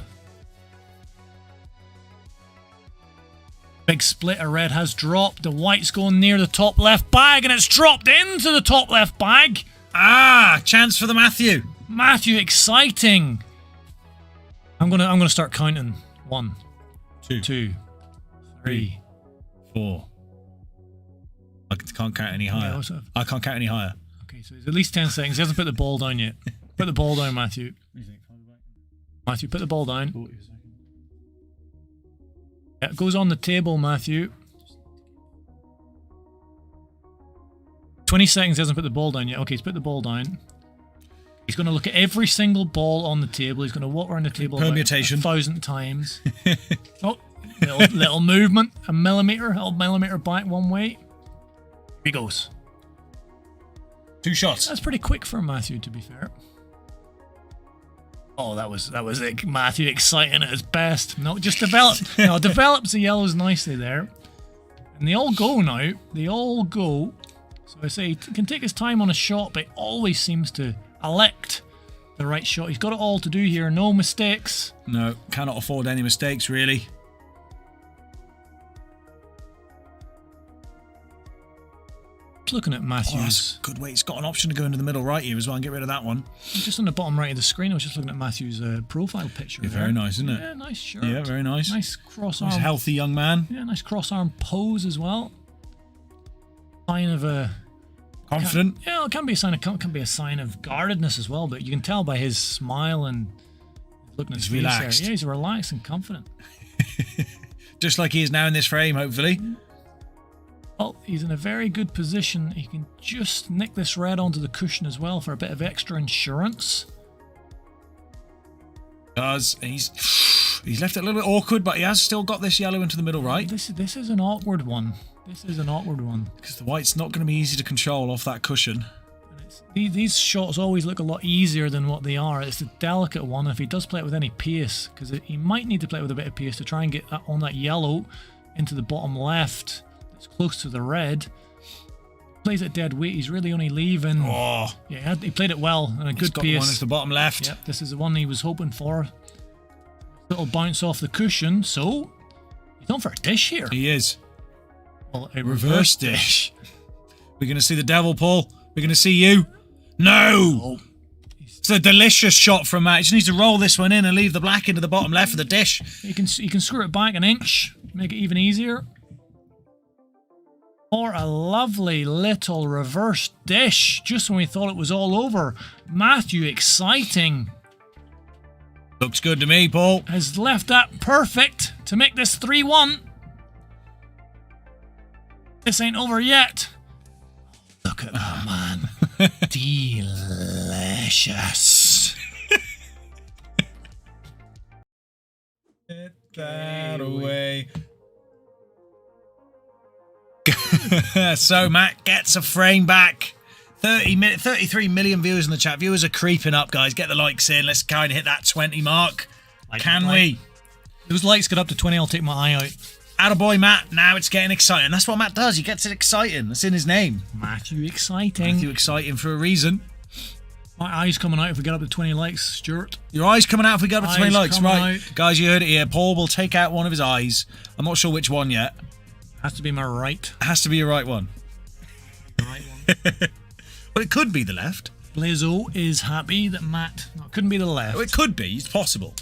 Big split, a red has dropped. The white's going near the top left bag, and it's dropped into the top left bag. Chance for the Matthew. Matthew Exciting. I'm gonna start counting. 1, 2, 3, 4. I can't count any higher. what's that? I can't count any higher. Okay, so it's at least 10 seconds. He hasn't put the ball down yet. Put the ball down, Matthew. Matthew, put the ball down. Yeah, it goes on the table, Matthew. 20 seconds, he hasn't put the ball down yet. Okay, he's put the ball down. He's going to look at every single ball on the table. He's going to walk around the table Permutation. about 1,000 times. Oh, little movement. A millimeter back one way. Here he goes. 2 shots. That's pretty quick for Matthew, to be fair. Oh, that was it. Matthew Exciting at his best. No, just develops the yellows nicely there. And they all go now. They all go. So I say he can take his time on a shot, but always seems to elect the right shot. He's got it all to do here. No mistakes. No, cannot afford any mistakes, really. Just looking at Matthew's. Good weight. It's got an option to go into the middle right here as well and get rid of that one. Just on the bottom right of the screen, I was just looking at Matthew's profile picture. Very nice, isn't it? Yeah, nice shirt. Yeah, very nice. Nice cross He's a arm. healthy young man. Yeah, nice cross arm pose as well. Sign of a. Confident. Yeah, it can be a sign of guardedness as well, but you can tell by his smile and looking at He's his face there. relaxed. Yeah, he's relaxed and confident. Just like he is now in this frame, hopefully. Well, he's in a very good position. He can just nick this red onto the cushion as well for a bit of extra insurance. He's left it a little bit awkward, but he has still got this yellow into the middle right. This is an awkward one. This is an awkward one. Because the white's not going to be easy to control off that cushion. These shots always look a lot easier than what they are. It's a delicate one if he does play it with any pace, because he might need to play it with a bit of pace to try and get that on that yellow into the bottom left. It's close to the red. Plays it dead weight. He's really only leaving. Oh, Yeah, he played it well and a good got pace. the one into the bottom left. Yep, this is the one he was hoping for. Little bounce off the cushion, so he's on for a dish here. He is. Well, a Reverse dish. We're going to see the devil, Paul. We're going to see you. No! Oh, It's a delicious shot from Matt. He just needs to roll this one in and leave the black into the bottom left of the dish. you can screw it back an inch, make it even easier. Or a lovely little reverse dish, just when we thought it was all over. Matthew, exciting, Looks good to me, Paul. has left that perfect to make this 3-1. This ain't over yet. Look at that, man. Delicious. Get that away. So Matt gets a frame back. 33 million viewers in the chat. Viewers are creeping up, guys. Get the likes in. Let's kind of hit that 20 mark. Can we? Those lights get up to 20, I'll take my eye out. Attaboy, Matt. Now it's getting exciting. That's what Matt does. He gets it exciting. That's in his name. Matthew, exciting. Matthew exciting for a reason. My eye's coming out if we get up to 20 likes, Stuart. Your eyes coming out if we get up to 20 Eyes likes. coming Right. out. Guys, you heard it here. Paul will take out one of his eyes. I'm not sure which one yet. Has to be my right. It has to be your right one. The right one. But it could be the left. Blazzo is happy that Matt... No, it couldn't be the left. It could be. It's possible.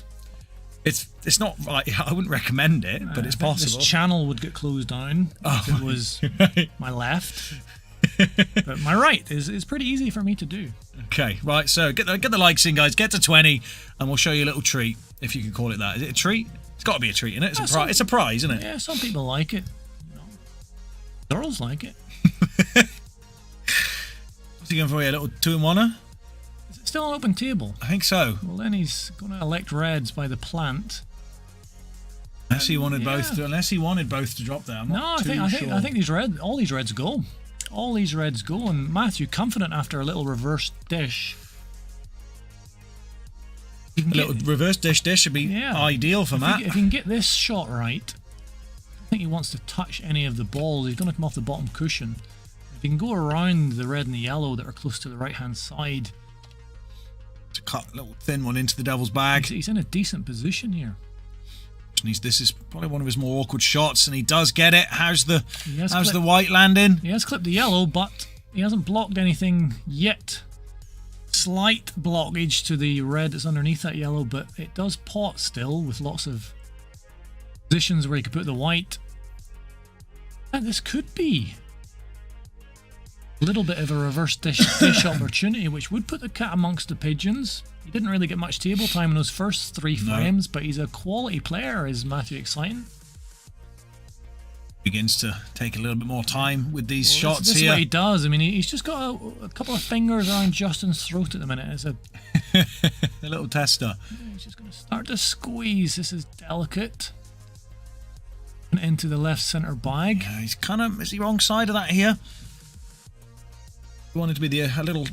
It's not right. I wouldn't recommend it, but it's I think possible. This channel would get closed down if it was my left. But my right is pretty easy for me to do. Okay, right. So get the likes in, guys. Get to 20, and we'll show you a little treat, if you can call it that. Is it a treat? It's got to be a treat, isn't it? It's a prize, isn't it? Yeah, some people like it. You know, girls like it. What's he going for here? A little 2-in-1er? Is it still an open table? I think so. Well, then he's going to elect reds by the plant. Unless he wanted Yeah. both. Unless he wanted both to drop there. I'm No, not I too think all these reds go. All these reds go, and Matthew confident after a little reverse dish. A little reverse dish would be ideal for Matt. If he can get this shot right, I don't think he wants to touch any of the balls. He's going to come off the bottom cushion. If he can go around the red and the yellow that are close to the right-hand side, To cut a little thin one into the devil's bag. he's in a decent position here. This is probably one of his more awkward shots, and he does get it. How's the clipped- the white landing? He has clipped the yellow, but he hasn't blocked anything yet. Slight blockage to the red that's underneath that yellow, but it does pot still with lots of positions where you could put the white. And this could be a little bit of a reverse dish opportunity, which would put the cat amongst the pigeons. He didn't really get much table time in those first 3 frames, but he's a quality player, is Matthew exciting. Begins to take a little bit more time with these shots This is here. what he does. I mean, he's just got a couple of fingers around Justin's throat at the minute. It's A little tester. he's just going to start to squeeze. This is delicate. And into the left centre bag. Yeah, he's kind of is he wrong side of that here? We wanted to be a little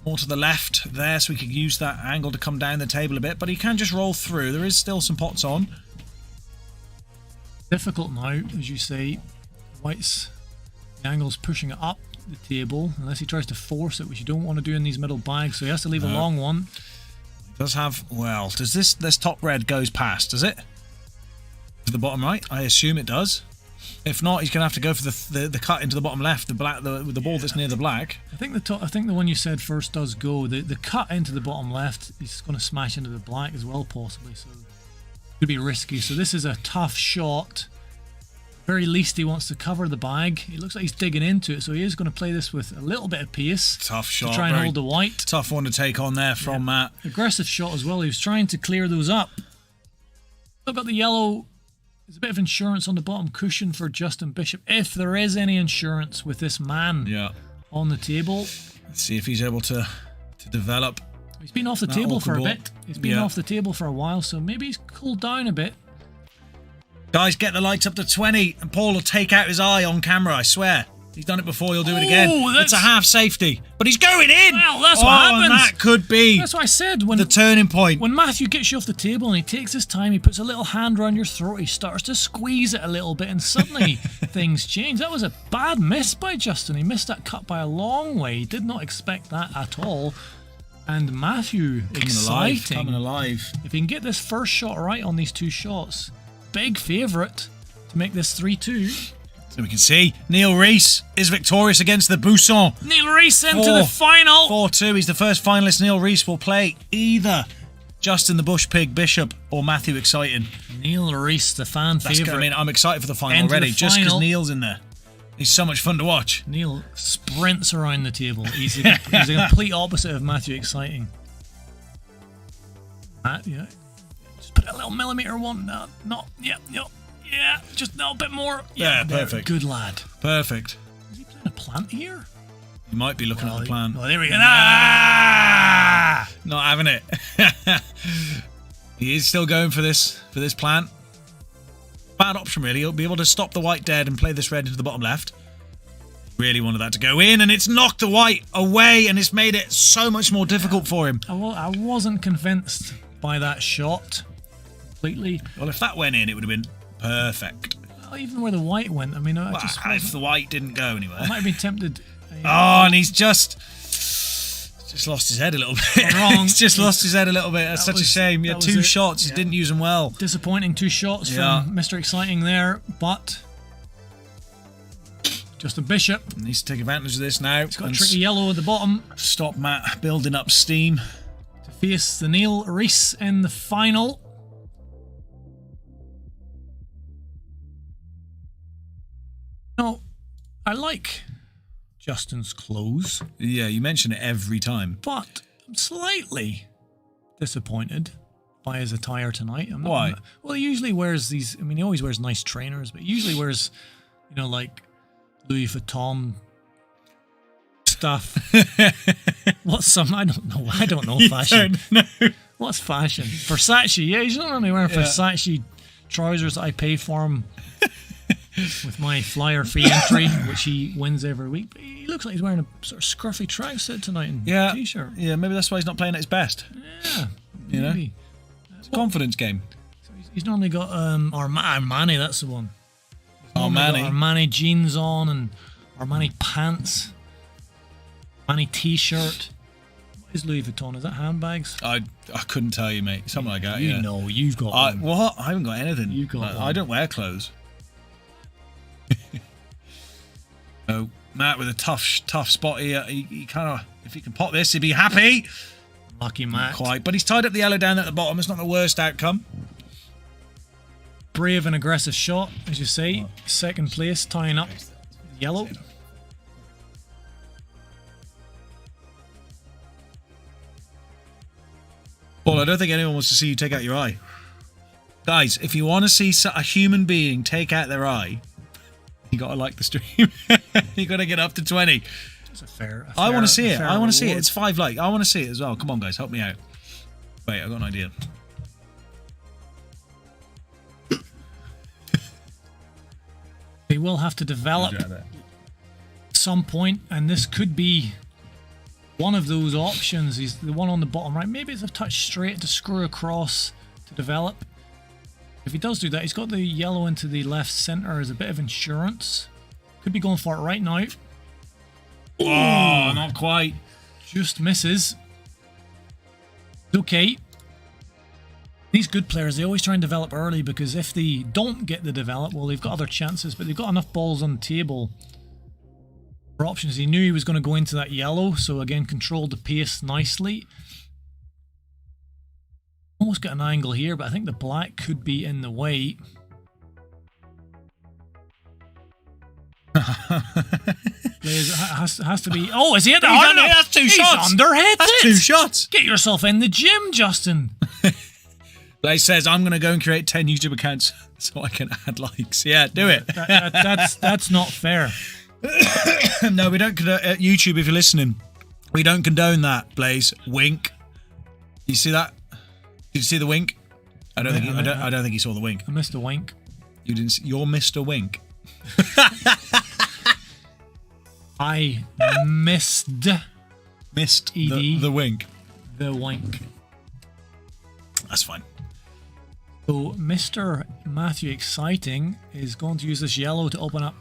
more to the left there, so we could use that angle to come down the table a bit. But he can just roll through. There is still some pots on. Difficult now, as you say. White's the angle's pushing it up the table, unless he tries to force it, which you don't want to do in these middle bags. So he has to leave a long one. Does have does this top red goes past? Does it? To the bottom right? I assume it does. If not, he's gonna have to go for the cut into the bottom left, the ball that's near the black. I think the one you said first does go. The cut into the bottom left, he's going to smash into the black as well, possibly. So it could be risky. So this is a tough shot. Very least he wants to cover the bag. He looks like he's digging into it, so he is going to play this with a little bit of pace. Tough shot. To try and hold the white. Tough one to take on there from Matt. Aggressive shot as well. He was trying to clear those up. I've got the yellow. There's a bit of insurance on the bottom cushion for Justin Bishop, if there is any insurance with this man on the table. Let's see if he's able to develop. He's been off the table for a bit. He's been off the table for a while, so maybe he's cooled down a bit. Guys, get the lights up to 20, and Paul will take out his eye on camera, I swear. He's done it before, he'll do it again. It's a half safety, but he's going in! Well, that's what happens. And that could be That's what I said. the turning point. When Matthew gets you off the table and he takes his time, he puts a little hand around your throat, he starts to squeeze it a little bit, and suddenly things change. That was a bad miss by Justin. He missed that cut by a long way. He did not expect that at all. And Matthew, exciting. Coming alive. If he can get this first shot right on these two shots, big favourite to make this 3-2. So we can see Neil Reese is victorious against the Bousson. Neil Reese into the final. 4-2. He's the first finalist. Neil Reese will play either Justin the Bush Pig Bishop or Matthew Exciting. Neil Reese, the fan favourite. I'm excited for the final already, just because Neil's in there. He's so much fun to watch. Neil sprints around the table. He's a complete opposite of Matthew Exciting. Matt, just put a little millimetre one. Yeah, just a little bit more. Yeah, perfect. Good lad. Perfect. Is he playing a plant here? You might be looking at the plan. Oh, there we go. Not having it. He is still going for this plant. Bad option, really. He'll be able to stop the white dead and play this red into the bottom left. Really wanted that to go in, and it's knocked the white away, and it's made it so much more difficult for him. I wasn't convinced by that shot completely. Well, if that went in, it would have been perfect. Well, even where the white went, I mean, if the white didn't go anywhere. I might have been tempted. And he's just lost his head a little bit. Wrong. He's just lost his head a little bit. That's such a shame. He had two shots. He didn't use them well. Disappointing 2 shots from Mr. Exciting there, but Justin Bishop needs to take advantage of this now. He's got a tricky yellow at the bottom. Stop Matt building up steam. To face the Neil Reese in the final. No, I like Justin's clothes. Yeah, you mention it every time. But I'm slightly disappointed by his attire tonight. Why? Well, he usually wears these. I mean, he always wears nice trainers, but he usually wears, like Louis Vuitton stuff. What's some? I don't know. I don't know fashion. Don't know. What's fashion? Versace. Yeah, he's not only wearing Versace trousers that I pay for him with my flyer free entry, which he wins every week. But he looks like he's wearing a sort of scruffy tracksuit tonight and t-shirt. Yeah, maybe that's why he's not playing at his best. Yeah, maybe. It's a confidence game. So he's normally got Armani. That's the one. Armani jeans on and Armani pants. Armani t-shirt. What is Louis Vuitton? Is that handbags? I couldn't tell you, mate. Something like that. You know, you've got one. What? I haven't got anything. You've got one. I don't wear clothes. So Matt with a tough spot here. He kind of, if he can pop this, he'd be happy. Lucky Matt. Not quite, but he's tied up the yellow down at the bottom. It's not the worst outcome. Brave and aggressive shot, as you say. Second place, tying up yellow. Paul, I don't think anyone wants to see you take out your eye. Guys, if you want to see a human being take out their eye, you got to like the stream. You got to get up to 20. I want to see it. I want to see it. It's 5 likes. I want to see it as well. Come on, guys, help me out. Wait, I've got an idea. They will have to develop at some point, and this could be one of those options. Is the one on the bottom right. Maybe it's a touch straight to screw across to develop. If he does do that, he's got the yellow into the left centre as a bit of insurance. Could be going for it right now. Oh, not quite. Just misses. Okay. These good players, they always try and develop early, because if they don't get the develop, well, they've got other chances, but they've got enough balls on the table for options. He knew he was going to go into that yellow, so again, controlled the pace nicely. Almost got an angle here, but I think the black could be in the way. has to be. Oh, is he at the heart? That's 2 shots. He's underhit. That's 2 shots. Get yourself in the gym, Justin. Blaze says, I'm going to go and create 10 YouTube accounts so I can add likes. Yeah, do it. That's not fair. No, we don't condone YouTube. If you're listening, we don't condone that. Blaze, wink. You see that? Did you see the wink? I don't think you saw the wink. I missed a wink. You didn't. You're Mr. Wink. I missed ED. The wink. The wink. That's fine. So Mr. Matthew Exciting is going to use this yellow to open up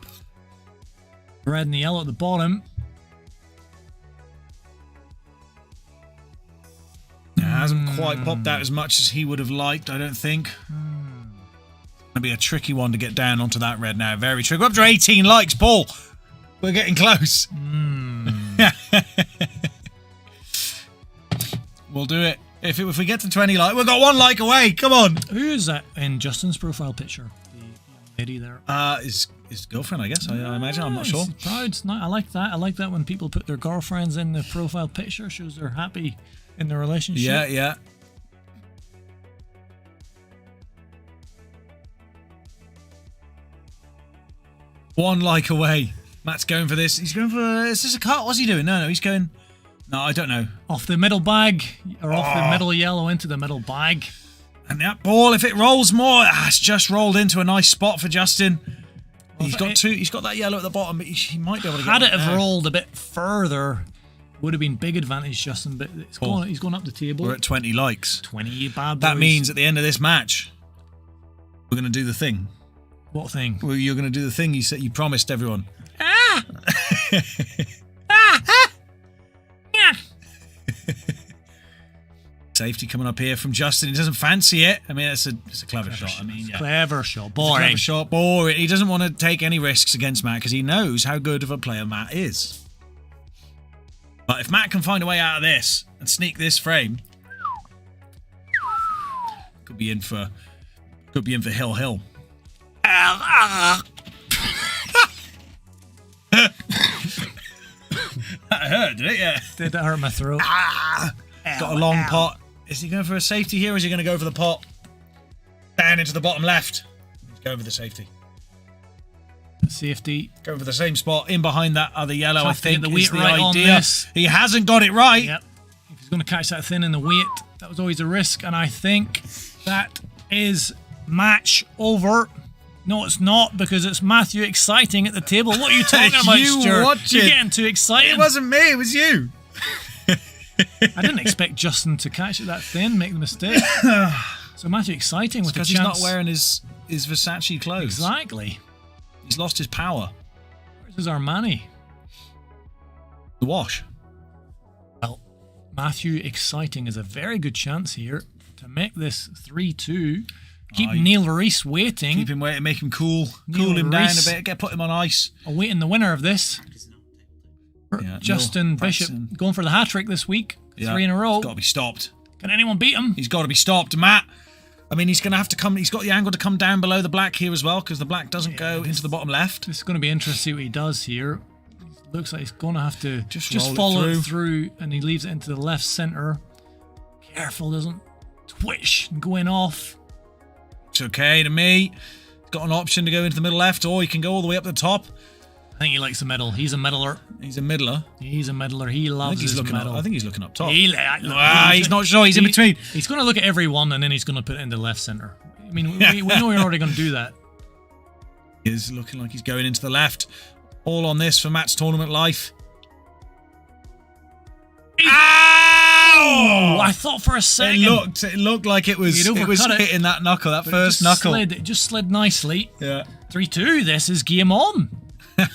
the red and the yellow at the bottom. It hasn't quite popped out as much as he would have liked, I don't think. It's going to be a tricky one to get down onto that red now. Very tricky. We're up to 18 likes, Paul. We're getting close. We'll do it. If we get to 20 likes, we've got 1 like away. Come on. Who is that in Justin's profile picture? The young lady there. His girlfriend, I guess. I imagine. I'm not sure. Proud. It's not, I like that. I like that when people put their girlfriends in the profile picture. Shows they're happy in the relationship. Yeah, yeah. One like away. Matt's going for this. He's going for. Is this a cut? What's he doing? No, he's going. No, I don't know. Off the middle bag, or off the middle yellow into the middle bag. And that ball, if it rolls more, it's just rolled into a nice spot for Justin. He's got that yellow at the bottom, but he might be able to get had it there. have rolled a bit further, would have been big advantage, Justin. But he's going up the table. We're at 20 likes. 20 bad boys. That means at the end of this match, we're going to do the thing. What thing? Well, you're going to do the thing you said you promised everyone. Safety coming up here from Justin. He doesn't fancy it. I mean, it's a clever shot. I mean, yeah. Clever shot. Boring. Clever shot. Boring. He doesn't want to take any risks against Matt because he knows how good of a player Matt is. But if Matt can find a way out of this and sneak this frame, could be in for Hill. That hurt, did it? Yeah. Did that hurt my throat? Got a long pot. Is he going for a safety here or is he going to go for the pot? Down into the bottom left. He's going for the safety. Safety. Going for the same spot in behind that other yellow, Tough I think. to get the weight is the right idea. on this. He hasn't got it right. Yep. If he's going to catch that thin in the weight, that was always a risk. And I think that is match over. No, it's not, because it's Matthew Exciting at the table. What are you talking about, Stuart? You're getting too excited. It wasn't me, it was you. I didn't expect Justin to catch it that thin, make the mistake. So Matthew Exciting with a chance. Because he's not wearing his Versace clothes. Exactly. He's lost his power. Where's his Armani? The wash. Well, Matthew Exciting is a very good chance here to make this 3-2. Keep Neil Reese waiting. Keep him waiting, make him cool. Cool him down a bit, put him on ice. Awaiting the winner of this. Yeah, Justin Bishop going for the hat-trick this week. Yeah, 3 in a row. He's got to be stopped. Can anyone beat him? He's got to be stopped. Matt, I mean, he's going to have to come. He's got the angle to come down below the black here as well, because the black doesn't go into the bottom left. This is going to be interesting to see what he does here. Looks like he's going to have to just follow it through, and he leaves it into the left centre. Careful, doesn't twitch and go in off. It's okay to me. He's got an option to go into the middle left, or he can go all the way up the top. I think he likes the middle. He's a middler. He's a middler. He loves his middle. I think he's looking up top. He's not sure. He's in between. He's going to look at everyone, and then he's going to put it in the left centre. I mean, we know you're already going to do that. He's looking like he's going into the left. All on this for Matt's tournament life. Ow! I thought for a second. It looked like it was hitting that knuckle, that first knuckle. It just slid nicely. Yeah. 3-2. This is game on.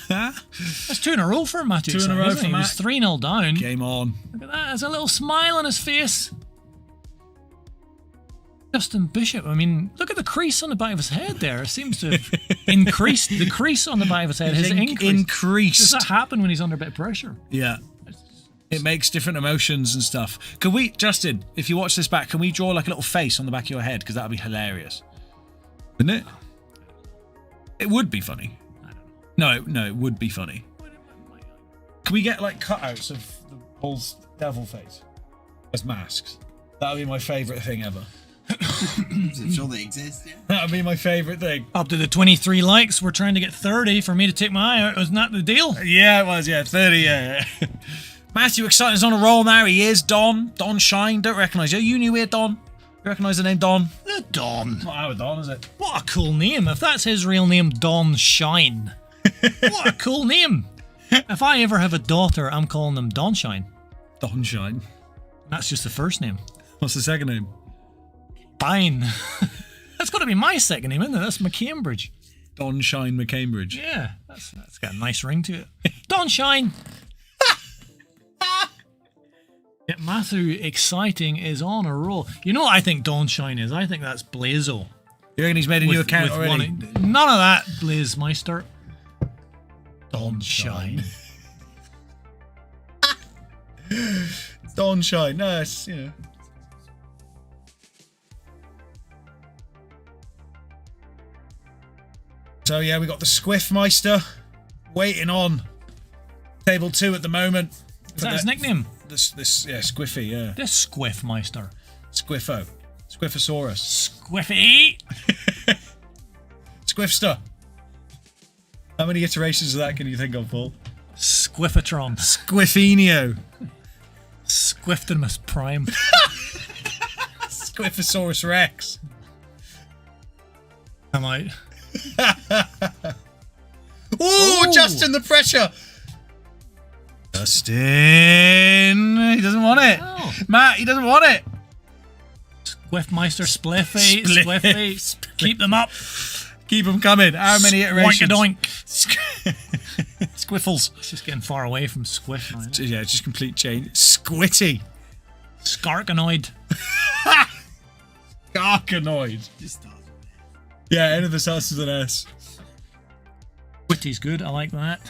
That's 2 in a row for Matthew. 2 in a row for Matt. He was 3-0 down. Game on. Look at that. There's a little smile on his face. Justin Bishop. I mean, look at the crease on the back of his head there. It seems to have increased. The crease on the back of his head has increased. Does that happen when he's under a bit of pressure? Yeah. It makes different emotions and stuff. Can we, Justin, if you watch this back, can we draw like a little face on the back of your head? Because that would be hilarious. Wouldn't it? It would be funny. No, it would be funny. Can we get like cutouts of the Paul's devil face as masks? That would be my favourite thing ever. I'm sure they exist, yeah. That would be my favourite thing. Up to the 23 likes. We're trying to get 30 for me to take my eye out. Wasn't that the deal? Yeah, it was. Yeah, 30. Yeah. Matthew Exciting's on a roll now. He is Don Shine. Don't recognise you. You new here, Don? You recognise the name Don? The Don. Not our Don, is it? What a cool name. If that's his real name, Don Shine. What a cool name. If I ever have a daughter, I'm calling them Don Shine. Don Shine. That's just the first name. What's the second name? Fine. That's got to be my second name, isn't it? That's McCambridge. Don Shine McCambridge. Yeah, that's got a nice ring to it. Don Shine. Yeah, Matthew Exciting is on a roll. You know what I think Don Shine is? I think that's Blazo. You reckon he's made a new account already? None of that, Blazemeister. Don Shine. Don Shine. No, it's, you know. So yeah, we got the Squiffmeister waiting on table 2 at the moment. Is that his nickname? This yeah, Squiffy, yeah. This Squiffmeister. Squiffo. Squiffosaurus. Squiffy! Squiffster. How many iterations of that can you think of, Paul? Squiffatron. Squiffinio. Squiftimus Prime. Squiffosaurus Rex. I'm out. Ooh, Justin, the pressure. Justin, he doesn't want it. Oh. Matt, he doesn't want it. Squiffmeister, Spliffy. Keep them up. Keep them coming. How many iterations? Oink-a-doink. Squiffles. It's just getting far away from Squiff now. Isn't it? Yeah, just complete change. Squitty. Skarkanoid. Garkanoid. Just starts with it. Yeah, end of the starts with an S. Squitty's good. I like that.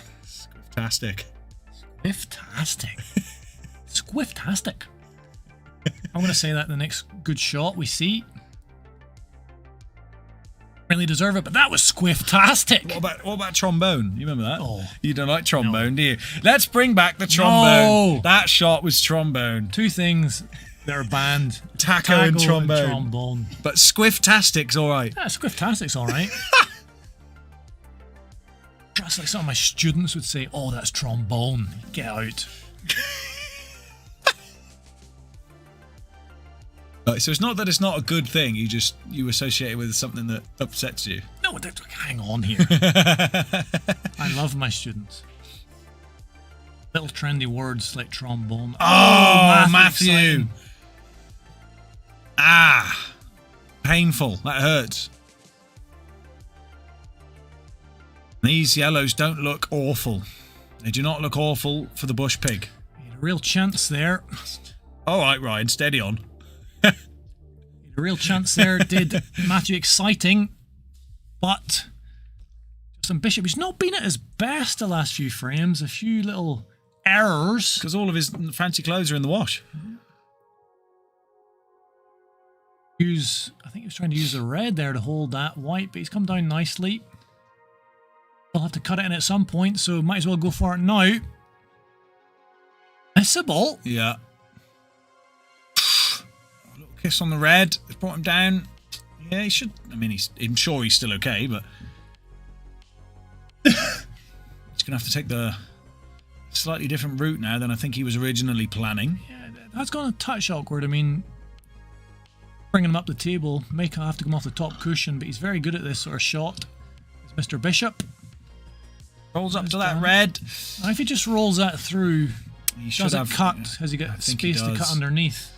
Fantastic. Squifftastic. Squifftastic. I'm going to say that the next good shot we see. Really deserve it, but that was squifftastic. What about trombone? You remember that? Oh. You don't like trombone, do you? Let's bring back the trombone. No. That shot was trombone. Two things that are banned. Taco and trombone. But squifftastic's all right. Yeah, squifftastic's all right. That's like some of my students would say, oh, that's trombone. Get out. Right, so it's not that it's not a good thing. You associate it with something that upsets you. No, hang on here. I love my students. Little trendy words like trombone. Oh, Matthew. Exciting. Ah, painful. That hurts. These yellows don't look awful. They do not look awful for the bush pig. He had a real chance there. All right, Ryan, steady on. A real chance there, did Matthew Exciting, but Justin Bishop, he's not been at his best the last few frames. A few little errors. Because all of his fancy clothes are in the wash. I think he was trying to use the red there to hold that white, but he's come down nicely. We'll have to cut it in at some point, so might as well go for it now. Missable. Yeah. A little kiss on the red. It's brought him down. Yeah, he should. I mean, I'm sure he's still okay, but he's going to have to take the slightly different route now than I think he was originally planning. Yeah, that's gone a touch awkward. I mean, bringing him up the table, make him have to come off the top cushion, but he's very good at this sort of shot. It's Mr. Bishop. Rolls up to that red. Now, if he just rolls that through, He should does it have cut? yeah, Has he I got think he space to does. cut underneath?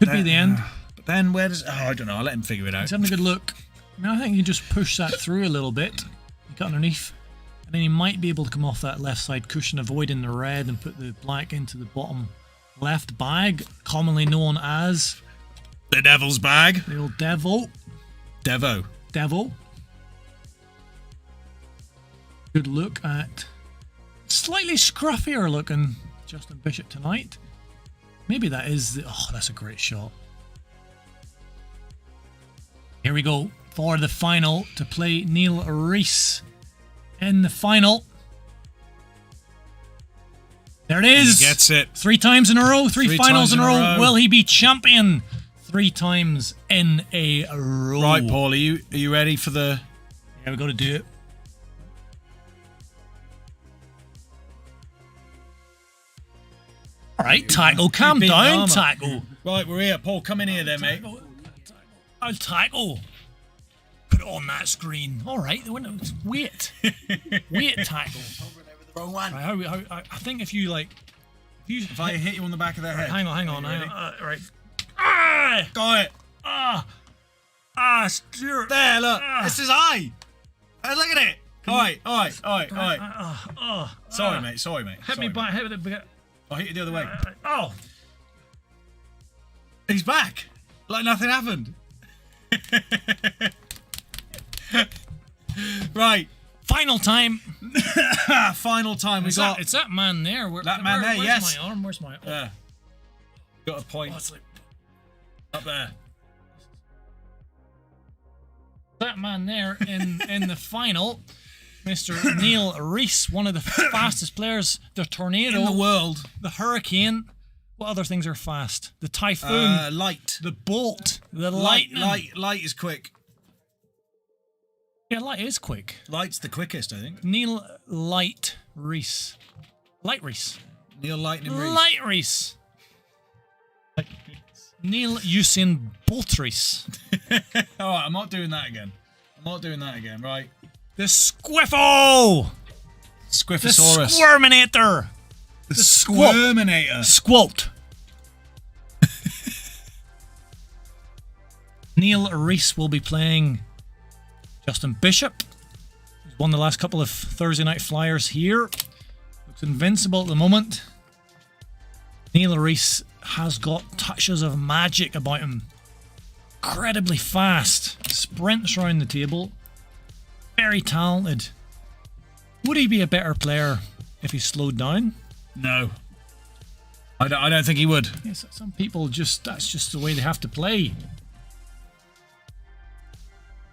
Could be the end. But then where does... Oh, I don't know. I'll let him figure it out. He's having a good look. I mean, I think you can just push that through a little bit. You cut underneath. And then he might be able to come off that left side cushion, avoiding the red, and put the black into the bottom left bag, commonly known as... The devil's bag. the old devil. Devil. Good look at slightly scruffier looking Justin Bishop tonight. Maybe that is the... Oh, that's a great shot. Here we go for the final to play Neil Reese in the final. There it is. He gets it. 3 times in a row. Three finals times in a row. Will he be champion 3 times in a row? Right, Paul, are you ready for the... Yeah, we got to do it. All right, Tackle, calm beat down, Armour. Tackle. Right, we're here. Paul, come in here then, mate. I'll Tackle. Put it on that screen. All right, wait. Wait, Tackle. The wrong one. I think if you, like... If I hit you on the back of the head. Hang on. ready? Right. Ah! Got it. Stuart. There, look. Ah. This is I. Look at it. All right. Sorry, mate. Hit me back. Hit it back. I'll hit you the other way. Oh. He's back. Like nothing happened. Right. Final time. Final time. We got... It's that man there. That man there, where's yes. my arm? Where's my arm? There. Got a point. Oh, it's like Up there. that man there in the final. Mr. Neil Reese, one of the fastest players. The Tornado. In the world. The Hurricane. What other things are fast? The Typhoon. Light. The Bolt. The Lightning. Light is quick. Yeah, Light is quick. Light's the quickest, I think. Neil Light Reese. Light Reese. Neil Lightning Reese. Light Reese. Neil Usain Bolt Reese. Alright, I'm not doing that again. Right. The Squiffle. The Squiffosaurus. Squirminator. The Squirminator. Squalt. Neil Reese will be playing Justin Bishop. He's won the last couple of Thursday Night Flyers here. Looks invincible at the moment. Neil Reese has got touches of magic about him. Incredibly fast. Sprints around the table. Very talented. Would he be a better player if he slowed down? No. I don't think he would. Yes, some people that's just the way they have to play.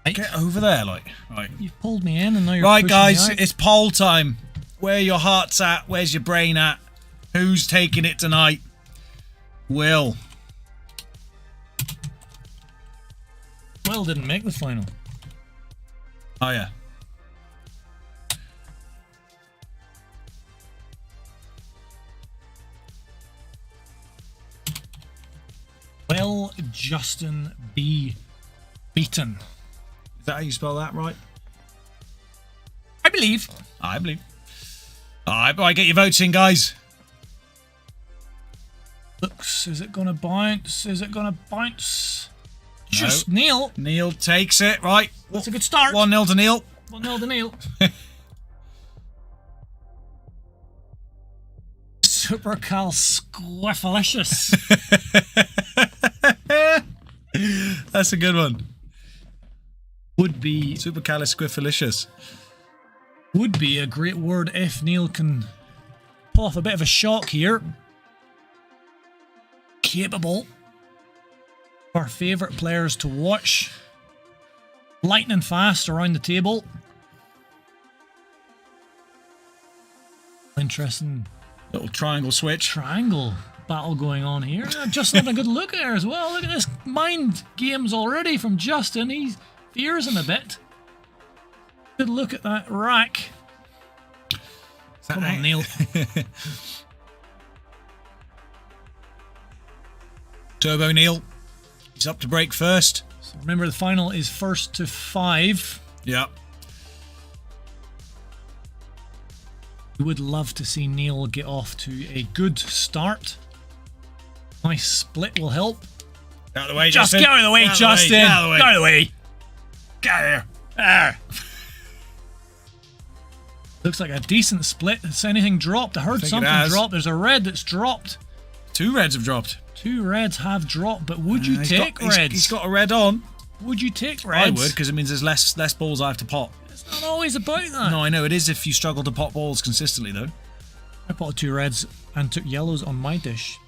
Get over there, like. Right. You've pulled me in and now you're Right, pushing guys, me out. it's poll time. Where your heart's at? Where's your brain at? Who's taking it tonight? Will. Will didn't make the final. Oh, yeah. Will Justin be beaten? Is that how you spell that, right? I believe. I believe. All right, get your votes in, guys. Looks, is it going to bounce? Just Neil. Neil takes it, right. That's a good start. 1-0 to Neil. 1-0 to Neil. Supercal Squiffalicious. That's a good one. Would be Supercalifragilisticexpialidocious. would be a great word if Neil can pull off a bit of a shock here. Capable. Our favourite players to watch. Lightning fast around the table. Interesting Little triangle switch. triangle battle going on here. Just having a good look at her as well. Look at this mind games already from Justin. He fears him a bit. Good look at that rack. Come on, Neil. Turbo Neil. He's up to break first. So remember, the final is 1st to 5. Yeah. We would love to see Neil get off to a good start. Nice split will help. Out of the way, Just Justin. get out of the way, Get out of Justin. Get out of the way. Get out of the way. Get out of here. There. Looks like a decent split. Has anything dropped? I heard think it something has. drop. There's a red that's dropped. 2 reds have dropped. 2 reds have dropped, but would you take reds? He's got a red on. Would you take I reds? would, because it means there's less balls I have to pop. It's not always about that. No, I know it is if you struggle to pop balls consistently, though. I potted 2 reds and took yellows on my dish.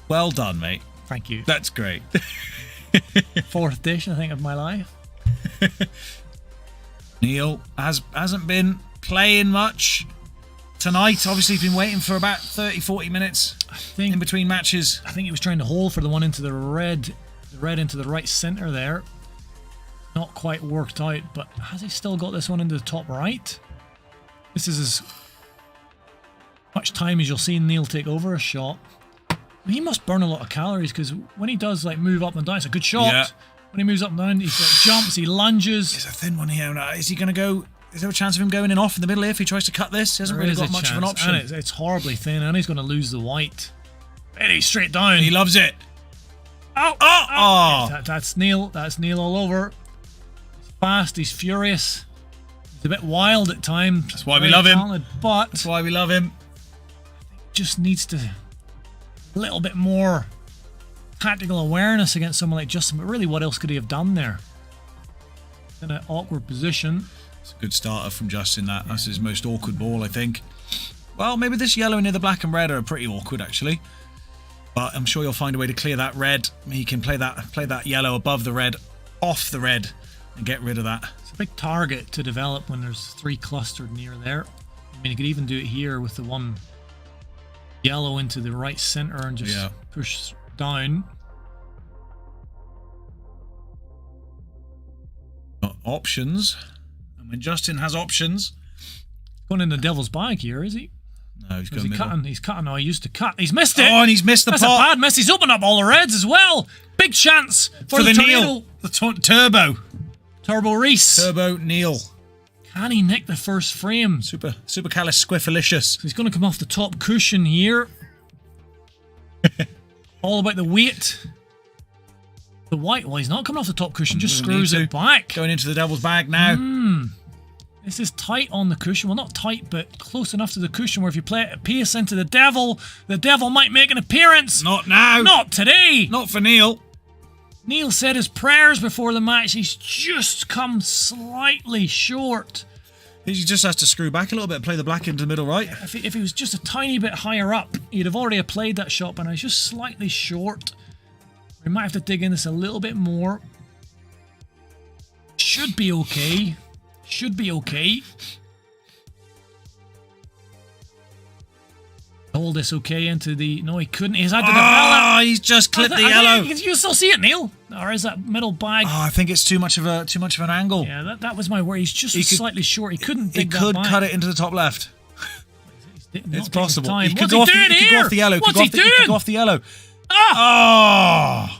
Well done, mate. Thank you. That's great. 4th dish, I think, of my life. Neil hasn't been playing much tonight. Obviously, he's been waiting for about 30-40 minutes in between matches. I think he was trying to hold for the one into the red into the right centre there. Not quite worked out, but has he still got this one into the top right? This is as much time as you'll see Neil take over a shot. He must burn a lot of calories, because when he does like move up and down, it's a good shot. Yeah. When he moves up and down, he jumps, he lunges. It's a thin one here. Is he going to go? Is there a chance of him going in off in the middle here if he tries to cut this? He hasn't really got much of an option. And it's horribly thin, and he's going to lose the white. Very straight down. He loves it. Oh! Oh! That's Neil. That's Neil all over. He's fast. He's furious. He's a bit wild at times. That's why we love him. But that's why we love him. Just needs to a little bit more tactical awareness against someone like Justin. But really, what else could he have done there? In an awkward position. It's a good starter from Justin. That's his most awkward ball, I think. Well, maybe this yellow near the black and red are pretty awkward, actually. But I'm sure you'll find a way to clear that red. He can play that yellow above the red, off the red, and get rid of that. It's a big target to develop when there's 3 clustered near there. I mean, you could even do it here with the one yellow into the right centre and just push down. Got options. And when Justin has options... Going in the devil's bag here, is he? No, he's going middle. He's cutting. Oh, he used to cut. He's missed it. Oh, and he's missed the pot. That's a bad miss. He's opened up all the reds as well. Big chance for the Neil. The turbo. Turbo Reese. Turbo Neil. Can he nick the first frame? Supercalifragilisticexpialidocious. So he's going to come off the top cushion here. All about the weight. The white, well, he's not coming off the top cushion, just screws it back. Going into the devil's bag now. This is tight on the cushion. Well, not tight, but close enough to the cushion where if you play it at pace into the devil might make an appearance. Not now. Not today. Not for Neil. Neil said his prayers before the match. He's just come slightly short. He just has to screw back a little bit and play the black into the middle right. If he was just a tiny bit higher up, he'd have already played that shot, but he's just slightly short. We might have to dig in this a little bit more. Should be okay. Should be okay. Hold this okay into the... No, he couldn't. He's had to develop. Oh, he's just clipped the yellow. You still see it, Neil? Or is that middle bag? Oh, I think it's too much of an angle. Yeah, that was my worry. He's just slightly short. He couldn't dig that He could back. cut it into the top left. It's possible. He could go off the yellow. What's he doing? He could go off the yellow. Ah! Oh!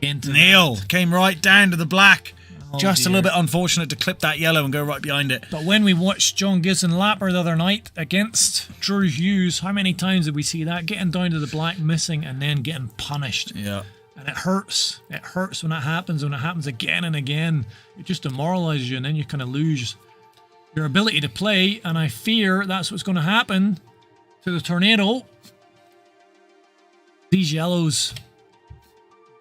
Neil came right down to the black. Just dear. a little bit unfortunate to clip that yellow and go right behind it. But when we watched John Gibson Lapper the other night against Drew Hughes, how many times did we see that? Getting down to the black, missing, and then getting punished. Yeah. And it hurts. It hurts when it happens. When it happens again and again, it just demoralizes you, and then you kind of lose your ability to play. And I fear that's what's going to happen to the Tornado. These yellows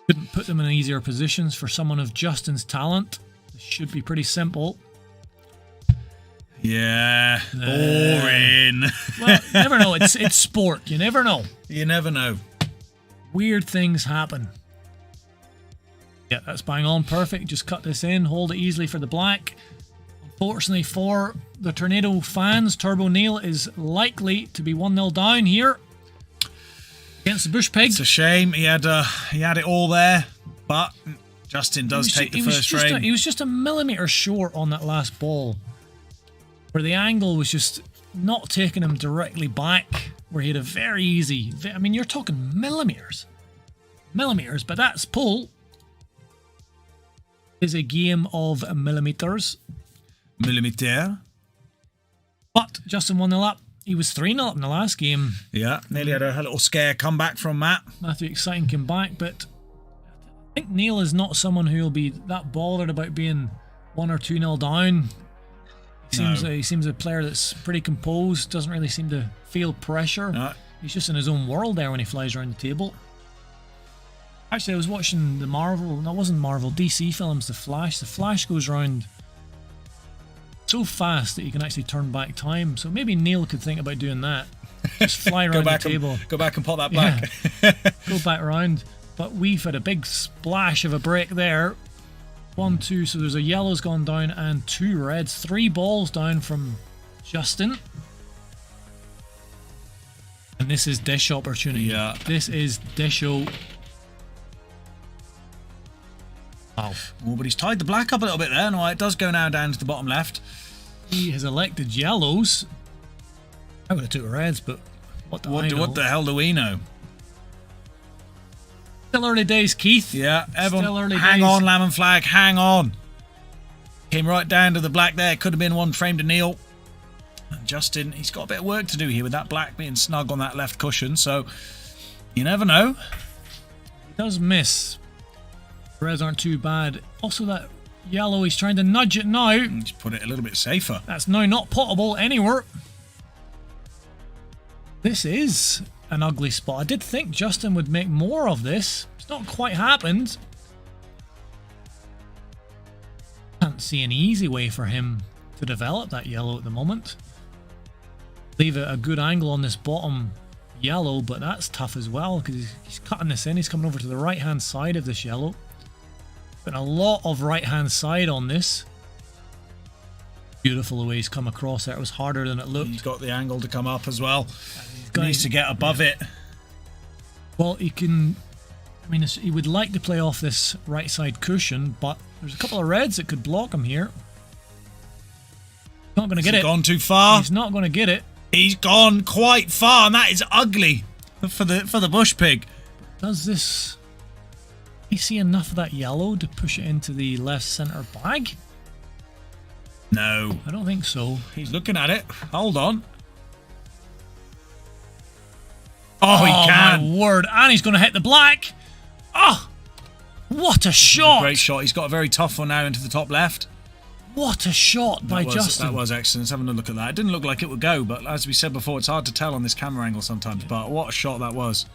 couldn't put them in easier positions for someone of Justin's talent. This should be pretty simple. Yeah, boring. Well, you never know. It's sport. You never know. You never know. Weird things happen. Yeah, that's bang on perfect. Just cut this in, hold it easily for the black. Unfortunately for the Tornado fans, Turbo Neil is likely to be 1-0 down here against the Bush Pig. It's a shame. He had it all there, but Justin does take the first frame. He was just a millimetre short on that last ball, where the angle was just not taking him directly back, where he had a very easy... I mean, you're talking millimetres. Millimetres, but that's pull. Is a game of millimetres. Millimetre. But Justin 1-0 up. He was 3-0 up in the last game. Yeah, nearly had a little scare comeback from Matt. Matthew Exciting came back, but I think Neil is not someone who will be that bothered about being 1 or 2-0 down. He seems a player that's pretty composed, doesn't really seem to feel pressure. No. He's just in his own world there when he flies around the table. Actually, I was watching the DC films, The Flash. The Flash goes around so fast that you can actually turn back time. So maybe Neil could think about doing that. Just fly around the table. Go back and pop that back. Yeah. Go back around. But we've had a big splash of a break there. 1, 2. So there's a yellow's gone down and 2 reds. 3 balls down from Justin. And this is dish opportunity. Yeah. This is dish-o. Oh, but he's tied the black up a little bit there. No, it does go now down to the bottom left. He has elected yellows. I would have took reds, but what do I know? What the hell do we know? Still early days, Keith. Yeah, everyone, Still early hang days. on, Lamb and Flag, hang on. Came right down to the black there. Could have been one frame to Neil. And Justin, he's got a bit of work to do here with that black being snug on that left cushion, so you never know. He does miss. Reds aren't too bad. Also that yellow, he's trying to nudge it now. Just put it a little bit safer. That's now not potable anywhere. This is an ugly spot. I did think Justin would make more of this. It's not quite happened. Can't see an easy way for him to develop that yellow at the moment. Leave a good angle on this bottom yellow, but that's tough as well because he's cutting this in. He's coming over to the right hand side of this yellow. Putting a lot of right hand side on this. Beautiful the way he's come across there. It was harder than it looked. He's got the angle to come up as well. He needs to get above it. Well, he can... I mean, he would like to play off this right side cushion, but there's a couple of reds that could block him here. Not going to get it. He's gone too far. He's not going to get it. He's gone quite far, and that is ugly for the bush pig. Does this... He see enough of that yellow to push it into the left center bag? No. I don't think so. He's looking at it. Hold on. Oh, he can. My word. And he's going to hit the black. Oh, what a shot. Great shot. He's got a very tough one now into the top left. What a shot by Justin. That was excellent. Let's have a look at that. It didn't look like it would go, but as we said before, it's hard to tell on this camera angle sometimes. But what a shot that was.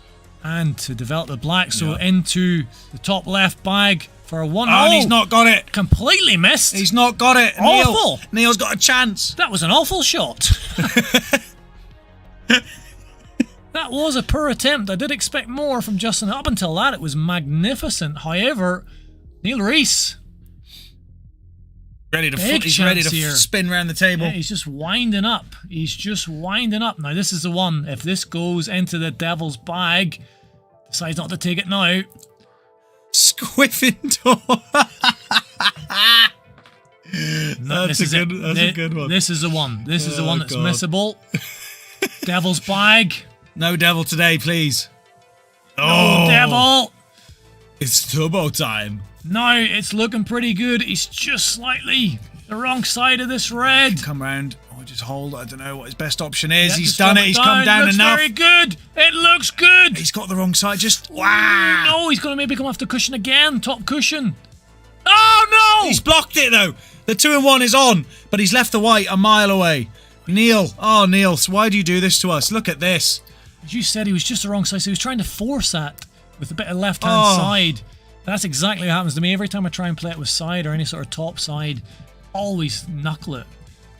And to develop the black, so into the top left for a 1-0. And he's not got it. Completely missed. He's not got it. Awful. Neil's got a chance. That was an awful shot. That was a poor attempt. I did expect more from Justin. Up until that, it was magnificent. However, Neil Reese... He's ready to spin around the table. Yeah, he's just winding up. He's just winding up. Now, this is the one. If this goes into the devil's bag, decides not to take it now. Squiffing door. That's a good one. This is the one. This is the one that's God. missable. Devil's bag. No devil today, please. No devil. It's turbo time. Now it's looking pretty good. He's just slightly the wrong side of this red. Come round. Or just hold. I don't know what his best option is. Yeah, He's done it. He's come down looks enough. Very good. It looks good. He's got the wrong side. Just wow. No, he's going to maybe come off the cushion again. Top cushion. Oh no! He's blocked it though. The 2-in-1 is on, but he's left the white a mile away. Neil. Oh, Neil. Why do you do this to us? Look at this. As you said, he was just the wrong side. So he was trying to force that with a bit of left-hand side. That's exactly what happens to me every time I try and play it with side or any sort of top side. Always knuckle it.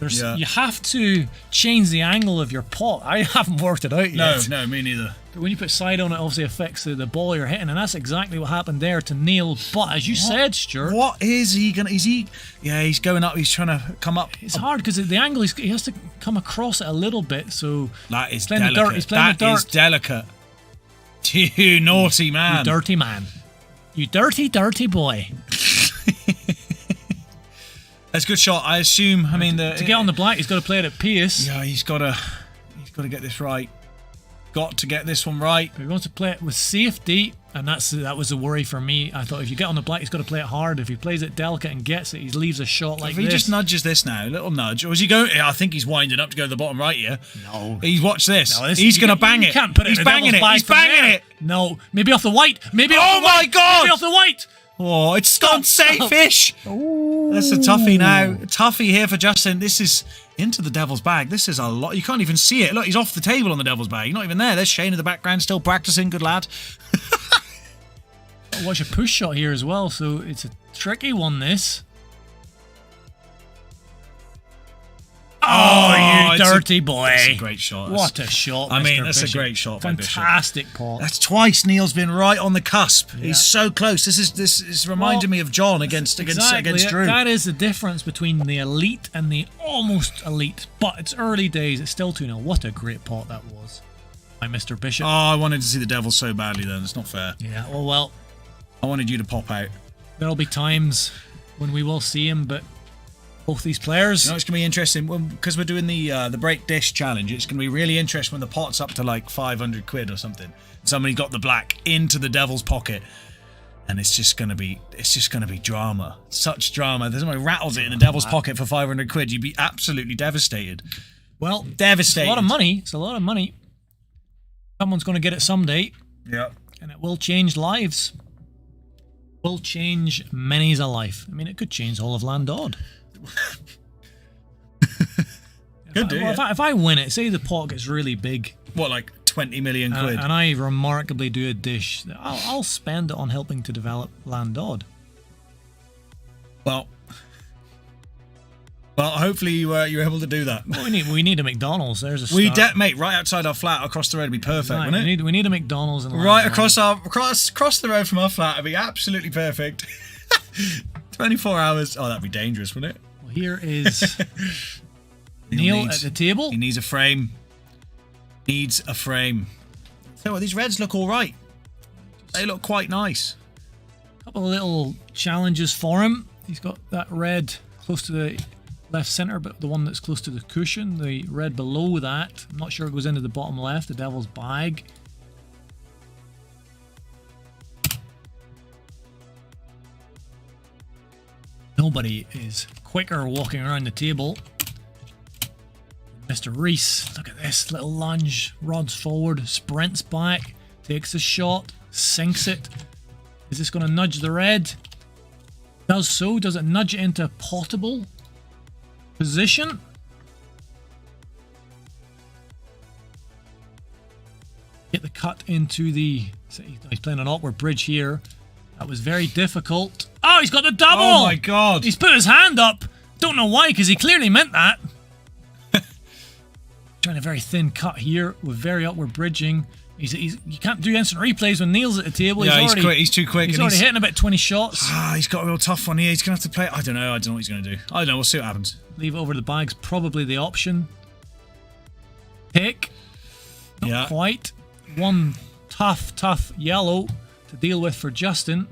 You have to change the angle of your pot. I haven't worked it out yet. No, me neither. But when you put side on it, obviously affects the ball you're hitting, and that's exactly what happened there to Neil. But as you said, Stuart, what is he gonna? Is he? Yeah, he's going up. He's trying to come up. It's hard because the angle he has to come across it a little bit. So that is playing delicate. The dirt. He's playing the dirt. That is delicate. You naughty man. You dirty man. You dirty, dirty boy. That's a good shot. I assume. I mean, to get on the black, he's got to play it at pace. Yeah, he's got to get this right. Got to get this one right. But he wants to play it with safety, and that was a worry for me. I thought if you get on the black, he's got to play it hard. If he plays it delicate and gets it, he leaves a shot like this. If he just nudges this now, a little nudge, or is he going? I think he's winding up to go to the bottom right here. No, he's watch this. No, he's going to bang it. Can't put it. He's banging it. He's banging it. No, maybe off the white. Maybe. Oh my God! Maybe off the white. Oh, it's gone safe-ish. That's a toughie now. A toughie here for Justin. This is into the devil's bag. This is a lot. You can't even see it. Look, he's off the table on the devil's bag. He's not even there. There's Shane in the background still practicing. Good lad. Watch a push shot here as well, so it's a tricky one, this. Oh, Oh, it's dirty boy. That's a great shot. What a shot. I mean, Mr. that's Bishop. a great shot by Bishop. Fantastic pot. That's twice Neil's been right on the cusp. Yeah. He's so close. This is reminding me of John against Drew. That is the difference between the elite and the almost elite. But it's early days. It's still 2-0. What a great pot that was by Mr. Bishop. Oh, I wanted to see the Devils so badly then. It's not fair. Yeah, well, I wanted you to pop out. there'll be times when we will see him, but both these players... You know, it's going to be interesting because we're doing the break dish challenge. It's going to be really interesting when the pot's up to like 500 quid or something. Somebody got the black into the Devil's pocket, and it's just going to be drama. Such drama. There's somebody rattles it in the Devil's pocket for 500 quid. You'd be absolutely devastated. Well, devastated. It's a lot of money. It's a lot of money. Someone's going to get it someday. Yeah. And it will change lives. Will change many's a life. I mean, it could change all of Landod. If I win it, say the pot gets really big. What, like 20 million quid? And I remarkably do a dish, I'll spend it on helping to develop Landod. Well, hopefully you're able to do that. Well, we need a McDonald's. There's a start. Mate, right outside our flat across the road would be perfect, Right, wouldn't it? we need a McDonald's in Right Landod. across the road from our flat would be absolutely perfect. 24 hours. Oh, that'd be dangerous, wouldn't it? Well, here is Neil at the table. He needs a frame. So these reds look all right. They look quite nice. A couple of little challenges for him. He's got that red close to the left center, but the one that's close to the cushion, the red below that, I'm not sure it goes into the bottom left, the Devil's bag. Nobody is quicker walking around the table. Mr. Reese, look at this little lunge, rods forward, sprints back, takes a shot, sinks it. Is this going to nudge the red? Does so. Does it nudge it into a potable position? Get the cut into the... He's playing an awkward bridge here. That was very difficult. Oh, he's got the double! Oh my god! He's put his hand up. Don't know why, because he clearly meant that. Trying a very thin cut here with very upward bridging. You can't do instant replays when Neil's at the table. Yeah, he's quick. He's too quick. He's already hitting about 20 shots. He's got a real tough one here. He's going to have to play. I don't know what he's going to do. I don't know. We'll see what happens. Leave it over the bag's probably the option. Pick. Not quite. One tough yellow to deal with for Justin.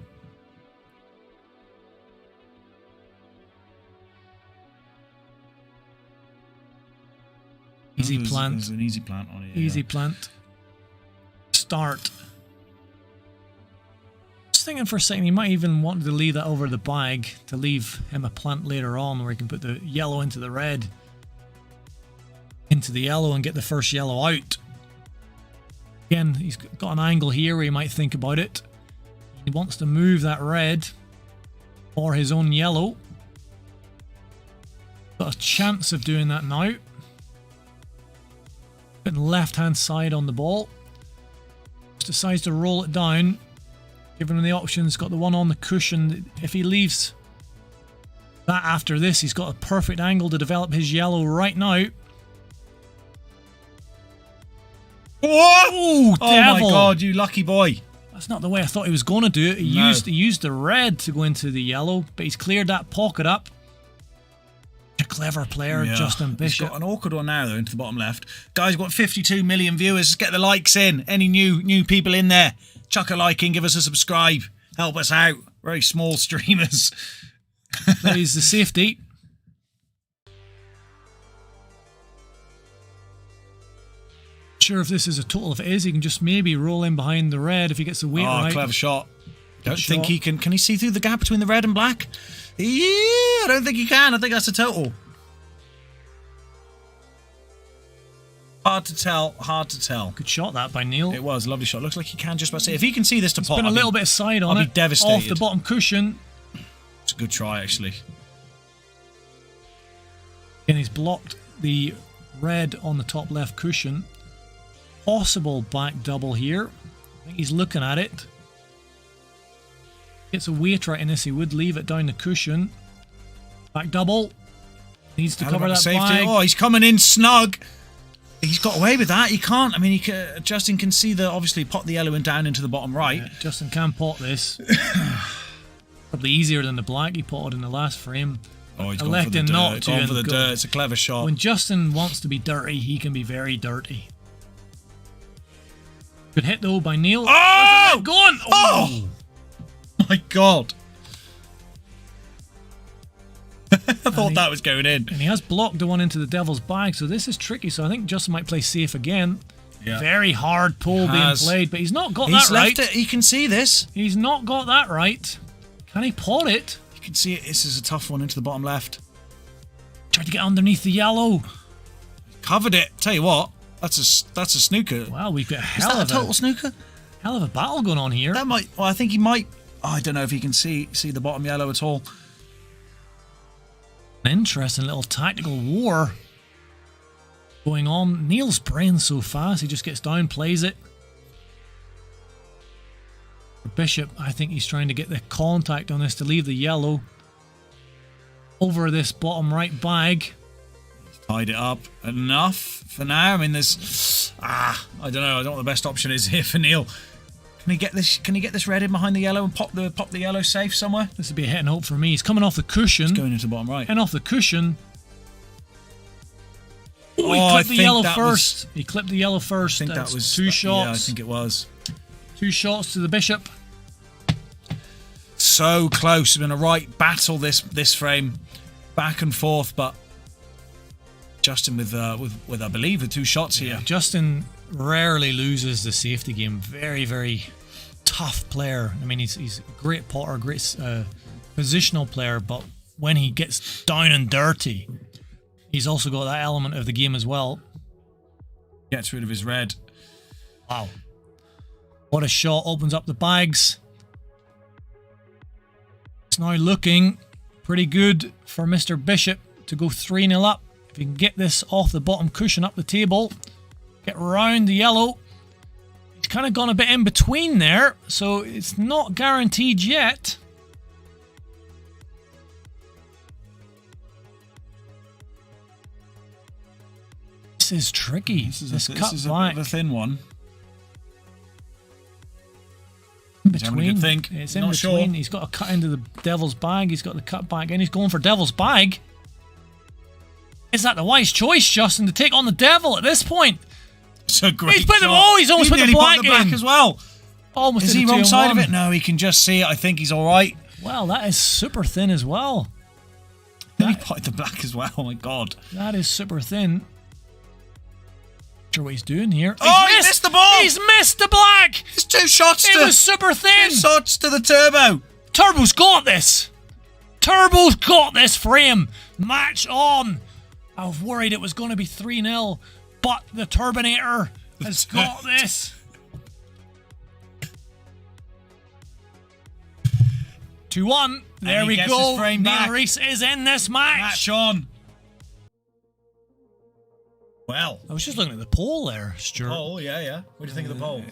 Easy plant. There's an easy plant on it. Easy plant. Start. Just thinking for a second, he might even want to leave that over the bag to leave him a plant later on where he can put the yellow into the red, into the yellow, and get the first yellow out. Again, he's got an angle here where he might think about it. He wants to move that red for his own yellow. Got a chance of doing that now. Putting left-hand side on the ball. Just decides to roll it down. Giving him the options. Got the one on the cushion. If he leaves that after this, he's got a perfect angle to develop his yellow right now. What? Oh, my god, you lucky boy. That's not the way I thought he was going to do it. He used the red to go into the yellow, but he's cleared that pocket up. A clever player, Justin Bishop. He's got an awkward one now, though, into the bottom left. Guys, we've got 52 million viewers. Let's get the likes in. Any new people in there, chuck a like in, give us a subscribe. Help us out. Very small streamers. Plays the safety. Sure if this is a total. If it is, he can just maybe roll in behind the red if he gets the weight right. Clever shot. Don't think he can. Can he see through the gap between the red and black? Yeah, I don't think he can. I think that's a total. Hard to tell. Good shot that by Neil. It was a lovely shot. Looks like he can just about say. If he can see this to pot, been a little bit of side on I'll it. be devastated. Off the bottom cushion. It's a good try, actually. And he's blocked the red on the top left cushion. Possible back double here. I think he's looking at it. Gets a weight right in this. He would leave it down the cushion. Back double. Needs to Element cover of that safety. bag. Oh, he's coming in snug. He's got away with that. He can't. I mean, Justin can see obviously pot the yellow and down into the bottom right. Yeah, Justin can pot this. Probably easier than the black he potted in the last frame. Oh, he's Electing not to. Gone for the and dirt. It's a clever shot. When Justin wants to be dirty, he can be very dirty. Good hit though by Neil. Oh! Go on! Oh! My God. I thought that was going in. And he has blocked the one into the devil's bag, so this is tricky. So I think Justin might play safe again. Yeah. Very hard pull being played, but he's not got He's that right. left it. He can see this. He's not got that right. Can he pot it? You can see it. This is a tough one into the bottom left. Tried to get underneath the yellow. Covered it. Tell you what, that's a snooker. Wow, we've got a Is hell that a of total snooker? hell of a battle going on here. That might. Well, I think he might. Oh, I don't know if he can see the bottom yellow at all. An interesting little tactical war going on. Neil's playing so fast, he just gets down, plays it. For Bishop, I think he's trying to get the contact on this to leave the yellow over this bottom right bag. Tied it up enough for now. I mean, there's I don't know. I don't know what the best option is here for Neil. Can he get this? Can he get this red in behind the yellow and pop the yellow safe somewhere? This would be a hit and hope for me. He's coming off the cushion. It's going into the bottom right. And off the cushion. Oh, he I clipped the think yellow that first. He clipped the yellow first. I think That's that was 2 shots. Yeah, I think it was. 2 shots to the Bishop. So close. It's been a right battle this frame, back and forth, but Justin with I believe with 2 shots here. Justin rarely loses the safety game. Very, very tough player. I mean, he's a great potter, great positional player, but when he gets down and dirty, he's also got that element of the game as well. Gets rid of his red. Wow. What a shot. Opens up the bags. It's now looking pretty good for Mr. Bishop to go 3-0 up. If he can get this off the bottom cushion up the table, get round the yellow. He's kind of gone a bit in between there, so it's not guaranteed yet. This is tricky. This This cut is a back. bit of a thin one. In He's having a good between. think. It's in Not between. sure. He's got a cut into the devil's bag. He's got the cut back in. He's going for devil's bag. Is that the wise choice, Justin, to take on the devil at this point? It's a great He's put them shot. all. He's almost put the nearly black black in. as well. Almost Is did he the wrong side of 2-1. it? No, he can just see it. I think he's all right. Well, that is super thin as well. Then he potted the black as well. Oh my God. That is super thin. Not sure what he's doing here. Oh, he missed the ball. He's missed the black. It's 2 shots It to was super thin. 2 shots to the turbo. Turbo's got this. Turbo's got this frame. Match on. I was worried it was going to be 3-0, but the Turbinator has got this. 2-1. There he we gets go. his frame Neil back. Reese is in this match. Match on. Well. I was just looking at the poll there, Stuart. Oh, yeah. What do you think of the poll?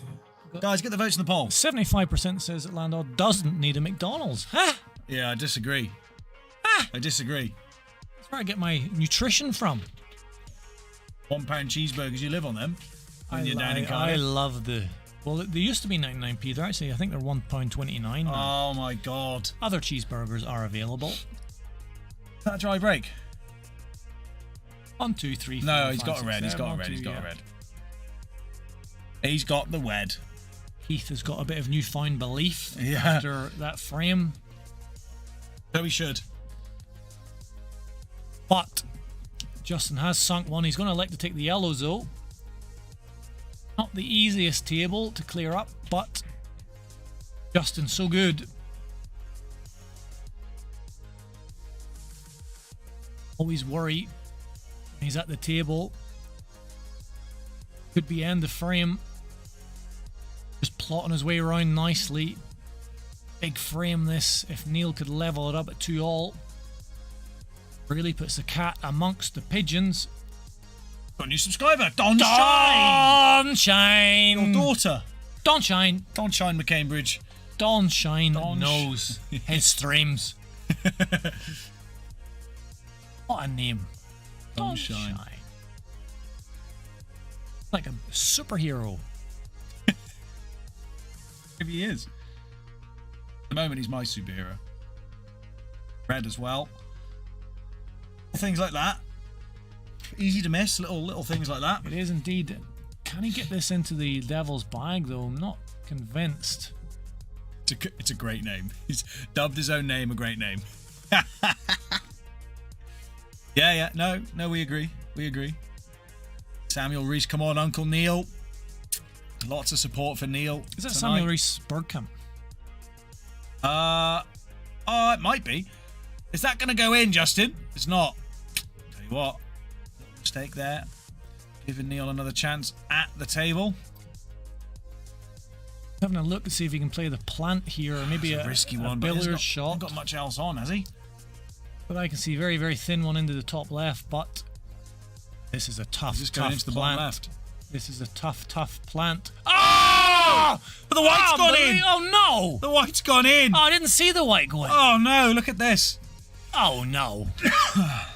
Guys, get the votes in the poll. 75% says that Landau doesn't need a McDonald's. Huh? Yeah, I disagree. I disagree. That's where I get my nutrition from. £1 cheeseburgers, you live on them. When you're down in I Cardiff. love the... Well, they used to be 99p. They're actually, I think they're £1.29 now. Oh my God. Other cheeseburgers are available. Is that a dry break? 1, 2, 3, 4, No, he's 5, got a 6, red. He's 7, got a 1, red. 2, He's got yeah. a red. He's got the wed. Keith has got a bit of newfound belief Yeah. after that frame. So he should. But Justin has sunk one. He's going to elect to take the yellows though. Not the easiest table to clear up, but Justin's so good. Always worry when he's at the table. Could be end the frame. Just plotting his way around nicely. Big frame this. If Neil could level it up at 2-all. Really puts the cat amongst the pigeons. Got a new subscriber. Don Shine. Don Shine. Your daughter. Don Shine. Don Shine McCambridge. Don Shine Don knows his streams. What a name. Sunshine. Like a superhero. If he is. At the moment, he's my superhero. Red as well. Things like that. Easy to miss. Little things like that. It is indeed. Can he get this into the devil's bag, though? I'm not convinced. It's a great name. He's dubbed his own name a great name. Yeah. No, we agree. Samuel Reese, come on, Uncle Neil. Lots of support for Neil. Is that tonight. Samuel Reese Bergkamp? It might be. Is that going to go in, Justin? It's not. Tell you what. Mistake there. Giving Neil another chance at the table. Having a look to see if he can play the plant here, or maybe a risky one, billiard but shot. Hasn't got much else on, has he? But I can see very, very thin one into the top left. But this is a tough, Just going tough into the plant. bottom left. This is a tough, tough plant. Oh! But the white's gone in. Oh no! The white's gone in. Oh, I didn't see the white go in. Oh no! Look at this. Oh no!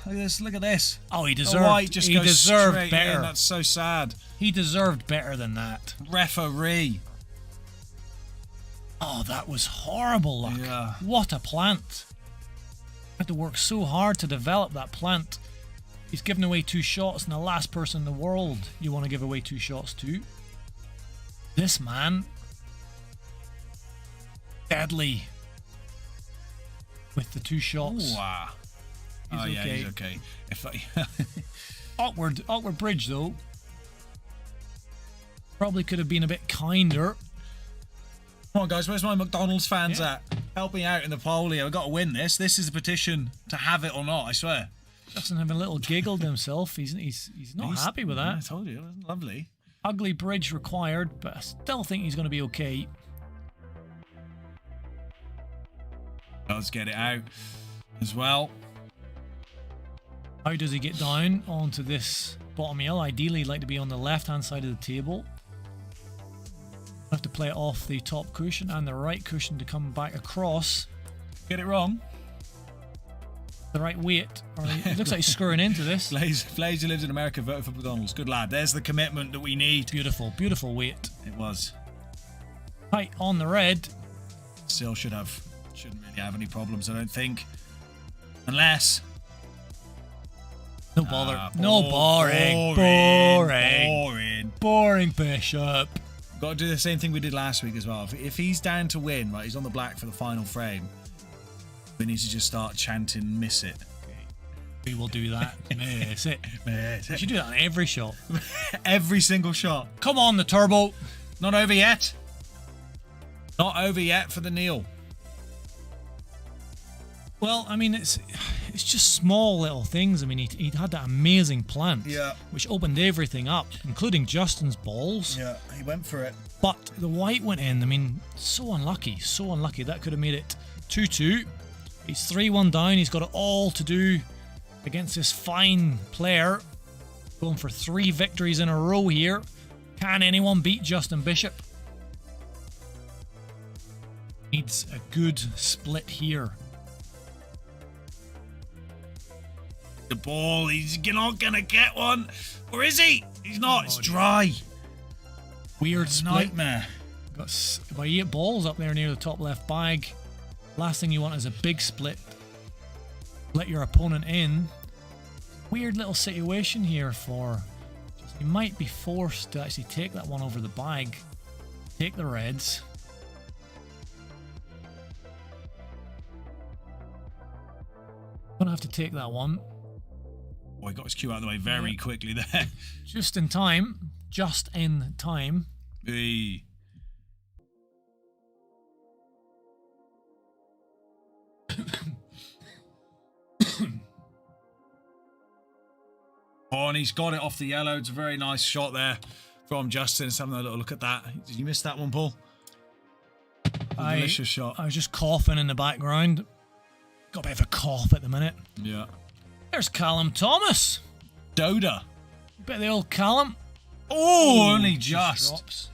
Look at this. Oh, he The deserved. white just he goes deserved straight better. in. That's so sad. He deserved better than that. Referee. Oh, that was horrible luck. Yeah. What a plant. Had to work so hard to develop that plant. He's given away 2 shots, and the last person in the world you want to give away 2 shots to. This man. Deadly. With the 2 shots. Wow. He's Yeah, okay. he's okay. If I, Awkward bridge though. Probably could have been a bit kinder. Come on, guys. Where's my McDonald's fans Yeah. at? Help me out in the poll here. We've got to win this. This is a petition to have it or not, I swear. Justin having a little giggle to himself. He's not happy with that. I told you. It wasn't lovely. Ugly bridge required, but I still think he's going to be okay. Let's get it out as well. How does he get down onto this bottom hill? Ideally, he'd like to be on the left-hand side of the table. Have to play it off the top cushion and the right cushion to come back across. Get it wrong. The right weight. Or it looks like he's screwing into this. Blaze, who lives in America, voted for McDonald's. Good lad. There's the commitment that we need. Beautiful, beautiful weight. It was. Right, on the red. Still shouldn't really have any problems, I don't think. Unless... No bother. No boring. Boring bishop. Got to do the same thing we did last week as well. If he's down to win, right, he's on the black for the final frame, we need to just start chanting "Miss it." We will do that. Miss it. Miss We it. should do that on every shot. Every single shot. Come on, the turbo. Not over yet. Not over yet for the Neil. Well, I mean, it's just small little things. I mean, he had that amazing plant, Yeah. which opened everything up, including Justin's balls. Yeah, he went for it. But the white went in. I mean, so unlucky, so unlucky. That could have made it 2-2. He's 3-1 down. He's got it all to do against this fine player. Going for 3 victories in a row here. Can anyone beat Justin Bishop? Needs a good split here. The ball, he's not going to get one. Or is he? He's not. It's dry. Weird split. Nightmare. Got about 8 balls up there near the top left bag. Last thing you want is a big split. Let your opponent in. Weird little situation here for... You might be forced to actually take that one over the bag. Take the reds. Gonna have to take that one. Oh, he got his cue out of the way very quickly there. Just in time. Just in time. Hey. Oh, and he's got it off the yellow. It's a very nice shot there from Justin. Let's have a little look at that. Did you miss that one, Paul? A delicious shot. I was just coughing in the background. Got a bit of a cough at the minute. Yeah. There's Callum Thomas. Doda. Bit of the old Callum. Oh, only just. Drops.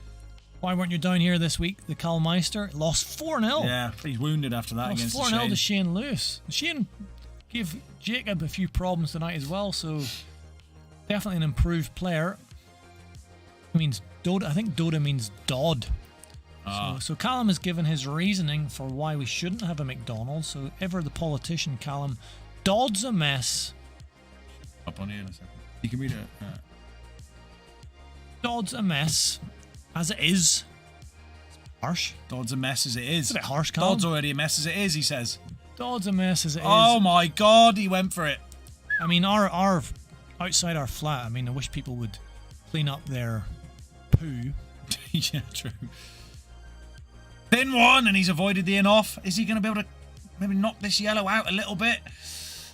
Why weren't you down here this week? The Callmeister lost 4-0. Yeah, he's wounded after that Lost against 4-0 Shane. to Shane Lewis. Shane gave Jacob a few problems tonight as well, so definitely an improved player. It means Doda. I think Doda means Dodd. So Callum has given his reasoning for why we shouldn't have a McDonald's. So ever the politician Callum, Dodd's a mess. Up on here in a second. You can read it. Dodd's a mess, as it is. Harsh. Dodd's a mess as it is. It's a bit harsh, Callum. Dodd's already a mess as it is, he says. Dodd's a mess as it is. Oh my God, he went for it. I mean, our outside our flat, I mean, I wish people would clean up their poo. Yeah, true. Thin one, and he's avoided the in-off. Is he going to be able to maybe knock this yellow out a little bit?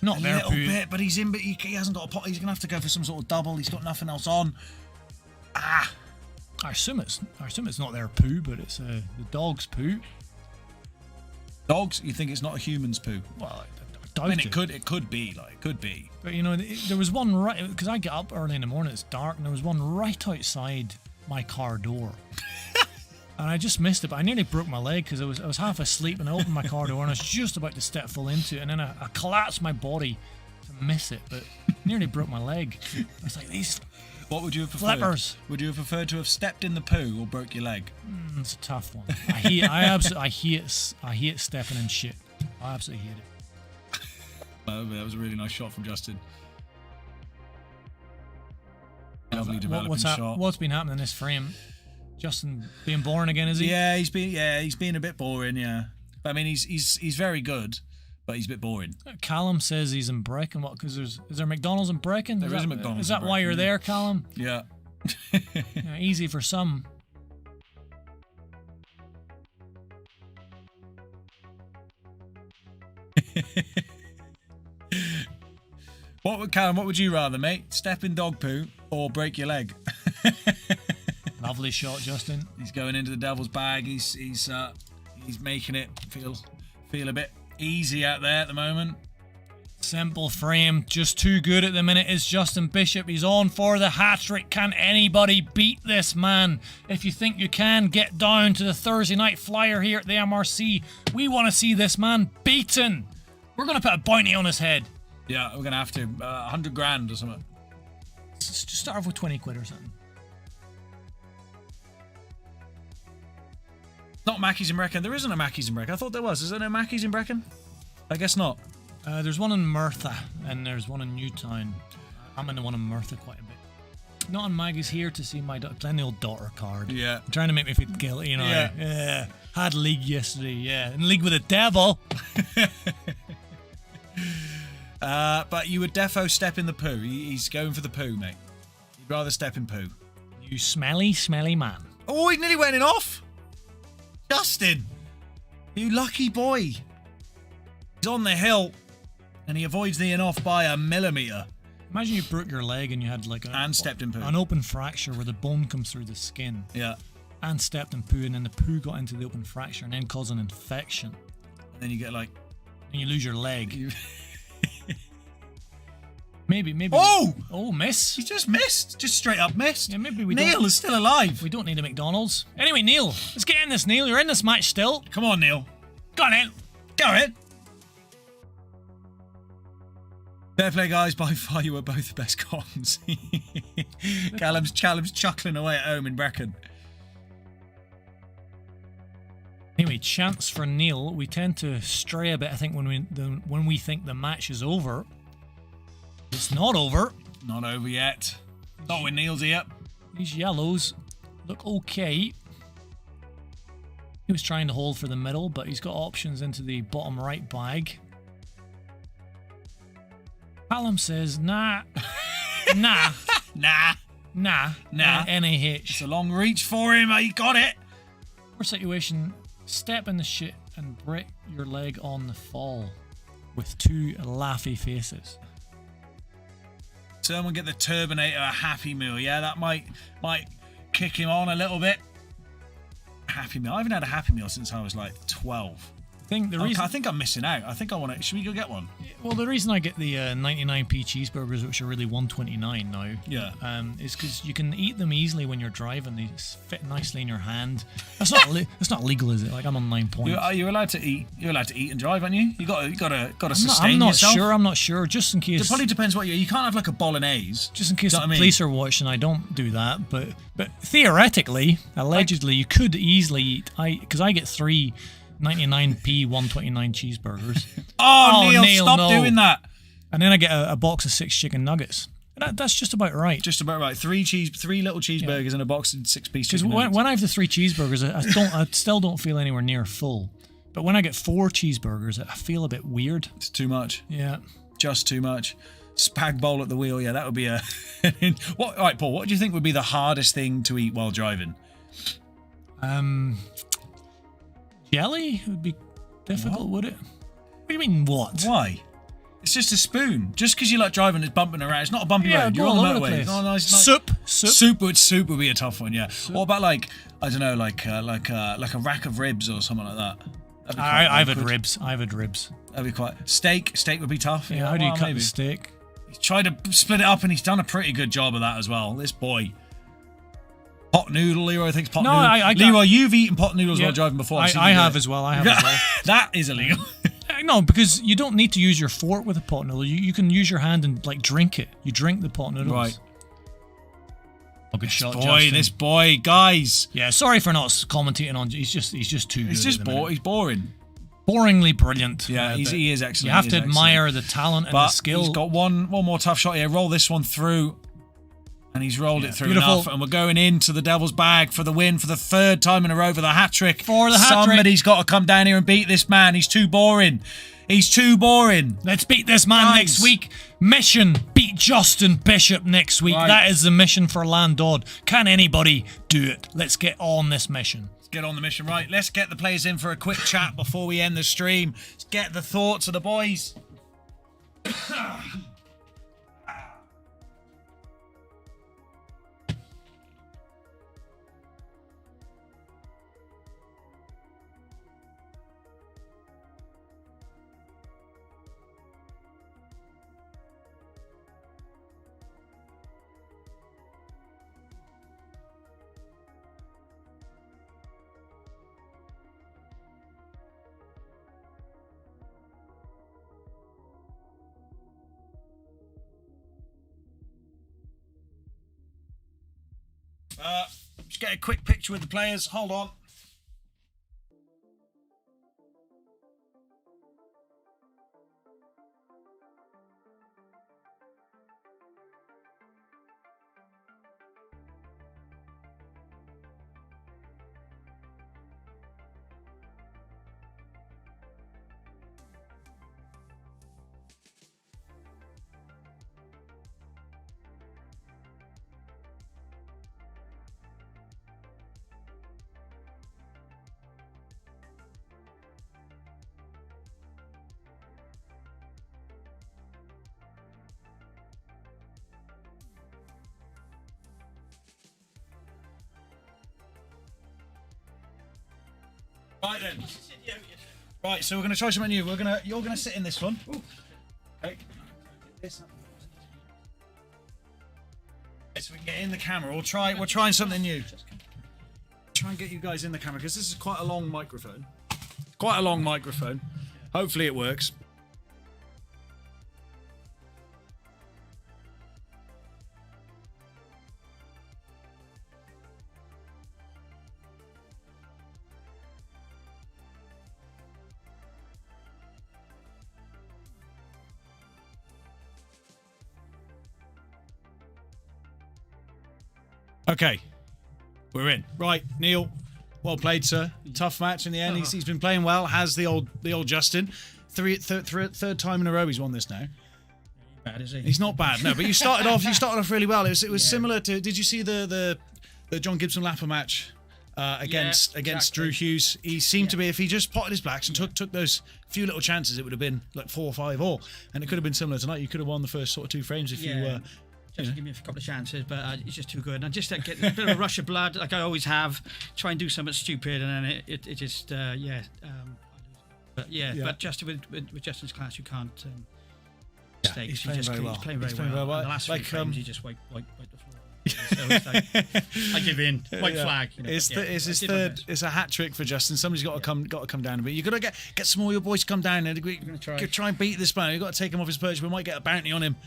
Not a their little poo. bit, but he's in. But he hasn't got a pot. He's going to have to go for some sort of double. He's got nothing else on. Ah! I assume it's not their poo, but it's the dog's poo. Dogs? You think it's not a human's poo? Well, I I mean, doubt it could be. But you know, there was one right because I get up early in the morning. It's dark, and there was one right outside my car door. And I just missed it, but I nearly broke my leg because I was half asleep and I opened my car door and I was just about to step full into it, and then I collapsed my body to miss it, but nearly broke my leg. I was like, these What would you have preferred? flippers. Would you have preferred to have stepped in the poo or broke your leg? It's a tough one. I hate stepping in shit. I absolutely hate it. That was a really nice shot from Justin. Lovely developing shot. What's been happening in this frame? Justin being boring again, is he? Yeah, he's been a bit boring. Yeah, but I mean, he's very good, but he's a bit boring. Callum says he's in Brecon. What? Because is there McDonald's in Brecon? There is a McDonald's. Is that why you're there, Callum? Yeah. Yeah, easy for some. Callum? What would you rather, mate? Step in dog poo or break your leg? Lovely shot, Justin. He's going into the devil's bag. He's making it feel a bit easy out there at the moment. Simple frame, just too good at the minute is Justin Bishop. He's on for the hat-trick. Can anybody beat this man? If you think you can, get down to the Thursday night flyer here at the MRC. We want to see this man beaten. We're going to put a bounty on his head. Yeah, we're going to have to. 100 grand or something. Just start off with 20 quid or something. Not Mackey's in Brecon. There isn't a Mackey's in Brecon. I thought there was. Is there no Mackey's in Brecon? I guess not. There's one in Merthyr and there's one in Newtown. I'm in the one in Merthyr quite a bit. Not on Maggie's here to see my daughter. Playing the old daughter card. Yeah. Trying to make me feel guilty, you know. Yeah. Had league yesterday, yeah. In league with the devil. But you would defo step in the poo. He's going for the poo, mate. You'd rather step in poo. You smelly, smelly man. Oh, he nearly went in off. Justin, you lucky boy. He's on the hill and he avoids the in-off by a millimetre. Imagine you broke your leg and you had like and stepped in poo. An open fracture where the bone comes through the skin. Yeah. And stepped in poo, and then the poo got into the open fracture and then caused an infection. And then you get like... And you lose your leg. Maybe. Oh! Oh, miss. He just missed. Just straight up missed. Yeah, maybe we Neil is still alive. We don't need a McDonald's. Anyway, Neil, let's get in this, Neil. You're in this match still. Come on, Neil. Go on in. Go in. Fair play, guys. By far, you were both the best comms. Callum's chuckling away at home in Brecon. Anyway, chance for Neil. We tend to stray a bit, I think, when we think the match is over. It's not over. Not over yet. Not with Neil's here. These yellows look okay. He was trying to hold for the middle, but he's got options into the bottom right bag. Callum says, nah. Nah. Nah. NAH. It's a long reach for him. He got it. Our situation, step in the shit and break your leg on the fall with two laughy faces. Someone get the Turbinator a Happy Meal. Yeah, that might kick him on a little bit. Happy Meal. I haven't had a Happy Meal since I was like 12. think the reason I think I'm missing out. I think I want to. Should we go get one? Well, the reason I get the 99p cheeseburgers, which are really 129 now, is because you can eat them easily when you're driving. They fit nicely in your hand. That's not that's not legal, is it? Like I'm on 9 points. You're allowed to eat. You're allowed to eat and drive, aren't you? You got to sustain I'm not yourself. sure. I'm not sure. Just in case. It probably depends what you can't have like a bolognese. Just in case You the know what I mean? police are watching, I don't do that. But theoretically, allegedly, you could easily eat. Because I get 3 99p 129 cheeseburgers. Oh, Neil, stop no. doing that. And then I get a box of 6 chicken nuggets. That's just about right. Just about right. 3 little cheeseburgers and a box of 6-piece Because chicken nuggets. when I have the 3 cheeseburgers, I still don't feel anywhere near full. But when I get 4 cheeseburgers, I feel a bit weird. It's too much. Yeah. Just too much. Spag bowl at the wheel. Yeah, that would be a. All right, Paul. What do you think would be the hardest thing to eat while driving? Jelly would be difficult, would it? What do you mean, what? Why? It's just a spoon. Just because you like driving, it's bumping around. It's not a bumpy road. You're on the motorway. No, no, it's not. Soup would be a tough one. Yeah. Soup. What about like I don't know, like a rack of ribs or something like that? I've had ribs. That'd be quite. Steak would be tough. Yeah. How do you cut the steak? He's tried to split it up and he's done a pretty good job of that as well. This boy. Pot noodle, Leroy thinks pot noodle. Leroy, you've eaten pot noodles while driving before. I have as well. That is illegal. No, because you don't need to use your fork with a pot noodle. You can use your hand and like drink it. You drink the pot noodles. Right. Oh, good shot, Justin. This boy, guys. Yeah, sorry for not commentating on. He's just too good. He's boring. Boringly brilliant. Yeah, he is excellent. You have to admire the talent and the skill. He's got one more tough shot here. Roll this one through. And he's rolled it through enough, and we're going into the Devil's Bag for the win for the 3rd time in a row for the hat-trick. Somebody's got to come down here and beat this man. He's too boring. Let's beat this man next week. Mission, beat Justin Bishop next week. Right. That is the mission for Landod. Can anybody do it? Let's get on this mission. Let's get on the mission. Right, let's get the players in for a quick chat before we end the stream. Let's get the thoughts of the boys. Just get a quick picture with the players. Hold on. Right then. Right, so we're going to try something new. You're going to sit in this one. Ooh. Okay. So we can get in the camera. We're trying something new. Try and get you guys in the camera because this is quite a long microphone. Hopefully it works. Okay, we're in. Right, Neil, well played, sir. Tough match in the end. He's been playing well. Has the old Justin. Third time in a row he's won this now. Bad, is he? He's not bad, no. But you started off really well. It was similar to. Did you see the John Gibson Lapper match against Drew Hughes? He seemed to be, if he just potted his blacks and took those few little chances, it would have been like 4 or 5 all, and it could have been similar tonight. You could have won the first sort of 2 frames if you were. Just give me a couple of chances, but it's just too good. And I just get a bit of a rush of blood, like I always have. Try and do something stupid, and then it just. But but Justin with Justin's class, you can't. He's playing very well. He's playing very well. And the last few frames, he just wiped the floor. So it's like, I give in. White flag. You know, it's his third. It's a hat trick for Justin. Somebody's got to come down a bit. You got to get some more of your boys to come down and try and beat this man. You got to take him off his perch. We might get a bounty on him.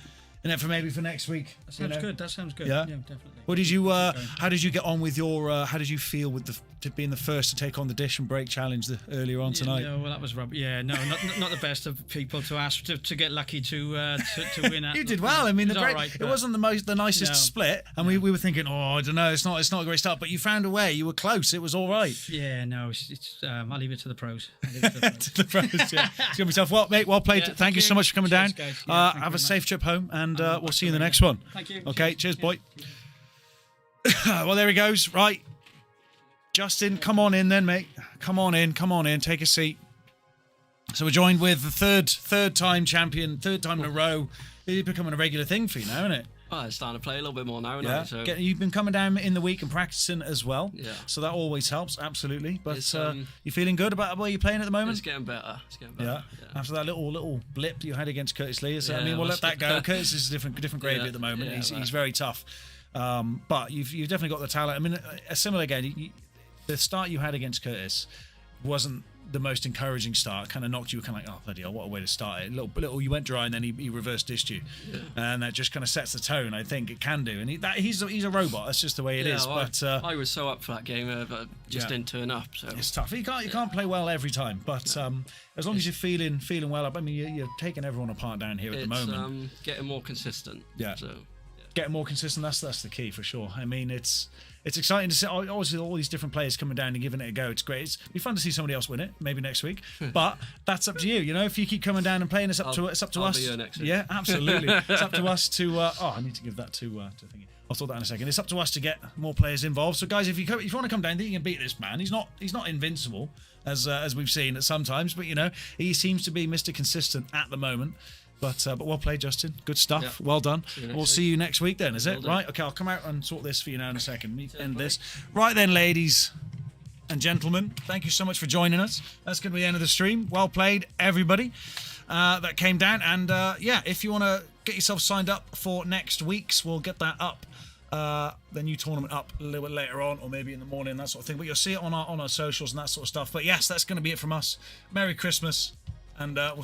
And then for next week. That sounds good. That sounds good. Yeah, definitely. What did you? How did you get on with your? How did you feel with being the first to take on the dish and break challenge earlier on tonight? Yeah, well, that was rubbish. Yeah, no, not the best of people to ask to get lucky to win. You did well. I mean, it wasn't the nicest split, and we were thinking, I don't know, it's not a great start, but you found a way. You were close. It was all right. Yeah, no, it's I'll leave it to the pros. To the pros, yeah. It's gonna be tough. Well, mate, well played. Thank you so much for coming down. Have a safe trip home, and we'll see you in the next one. Thank you. Okay, cheers, boy. Well, there he goes. Right, Justin, come on in then, mate. Come on in. Take a seat. So we're joined with the third time champion, third time in a row. It's becoming a regular thing for you now, isn't it? Oh, it's starting to play a little bit more now, isn't it? So You've been coming down in the week and practicing as well. Yeah. So that always helps, absolutely. But you feeling good about where you're playing at the moment? It's getting better. Yeah. After that little blip you had against Curtis Lee. So, I mean, we'll let that go. Curtis is a different gravy at the moment. He's very tough. But you've definitely got the talent. I mean, a similar game. The start you had against Curtis wasn't the most encouraging start. Kind of knocked you, kind of like, oh bloody hell, what a way to start it. Little, you went dry, and then he reverse dished you, and that just kind of sets the tone. I think it can do, and he's a robot. That's just the way it is. Well, but I was so up for that game, but just didn't turn up. So it's tough. You can't play well every time, but as long as you're feeling well up. I mean, you're taking everyone apart down here at the moment. Getting more consistent. Yeah. So. Getting more consistent, that's the key for sure. I mean, it's exciting to see obviously all these different players coming down and giving it a go. It's great. It'd be fun to see somebody else win it, maybe next week. But that's up to you. You know, if you keep coming down and playing, it's up to us. I'll be here next week. Yeah, absolutely. It's up to us to. I need to give that to thingy. I'll sort that in a second. It's up to us to get more players involved. So, guys, if you want to come down, you can beat this man. He's not invincible as we've seen at sometimes, but you know he seems to be Mr. Consistent at the moment. But well played, Justin. Good stuff. Yeah. Well done. We'll see you next week then, is it? Right? Okay, I'll come out and sort this for you now in a second. Let me end this. Right then, ladies and gentlemen, thank you so much for joining us. That's going to be the end of the stream. Well played, everybody that came down. And if you want to get yourself signed up for next week's, we'll get that up. The new tournament up a little bit later on, or maybe in the morning, that sort of thing. But you'll see it on our socials and that sort of stuff. But yes, that's going to be it from us. Merry Christmas, and we'll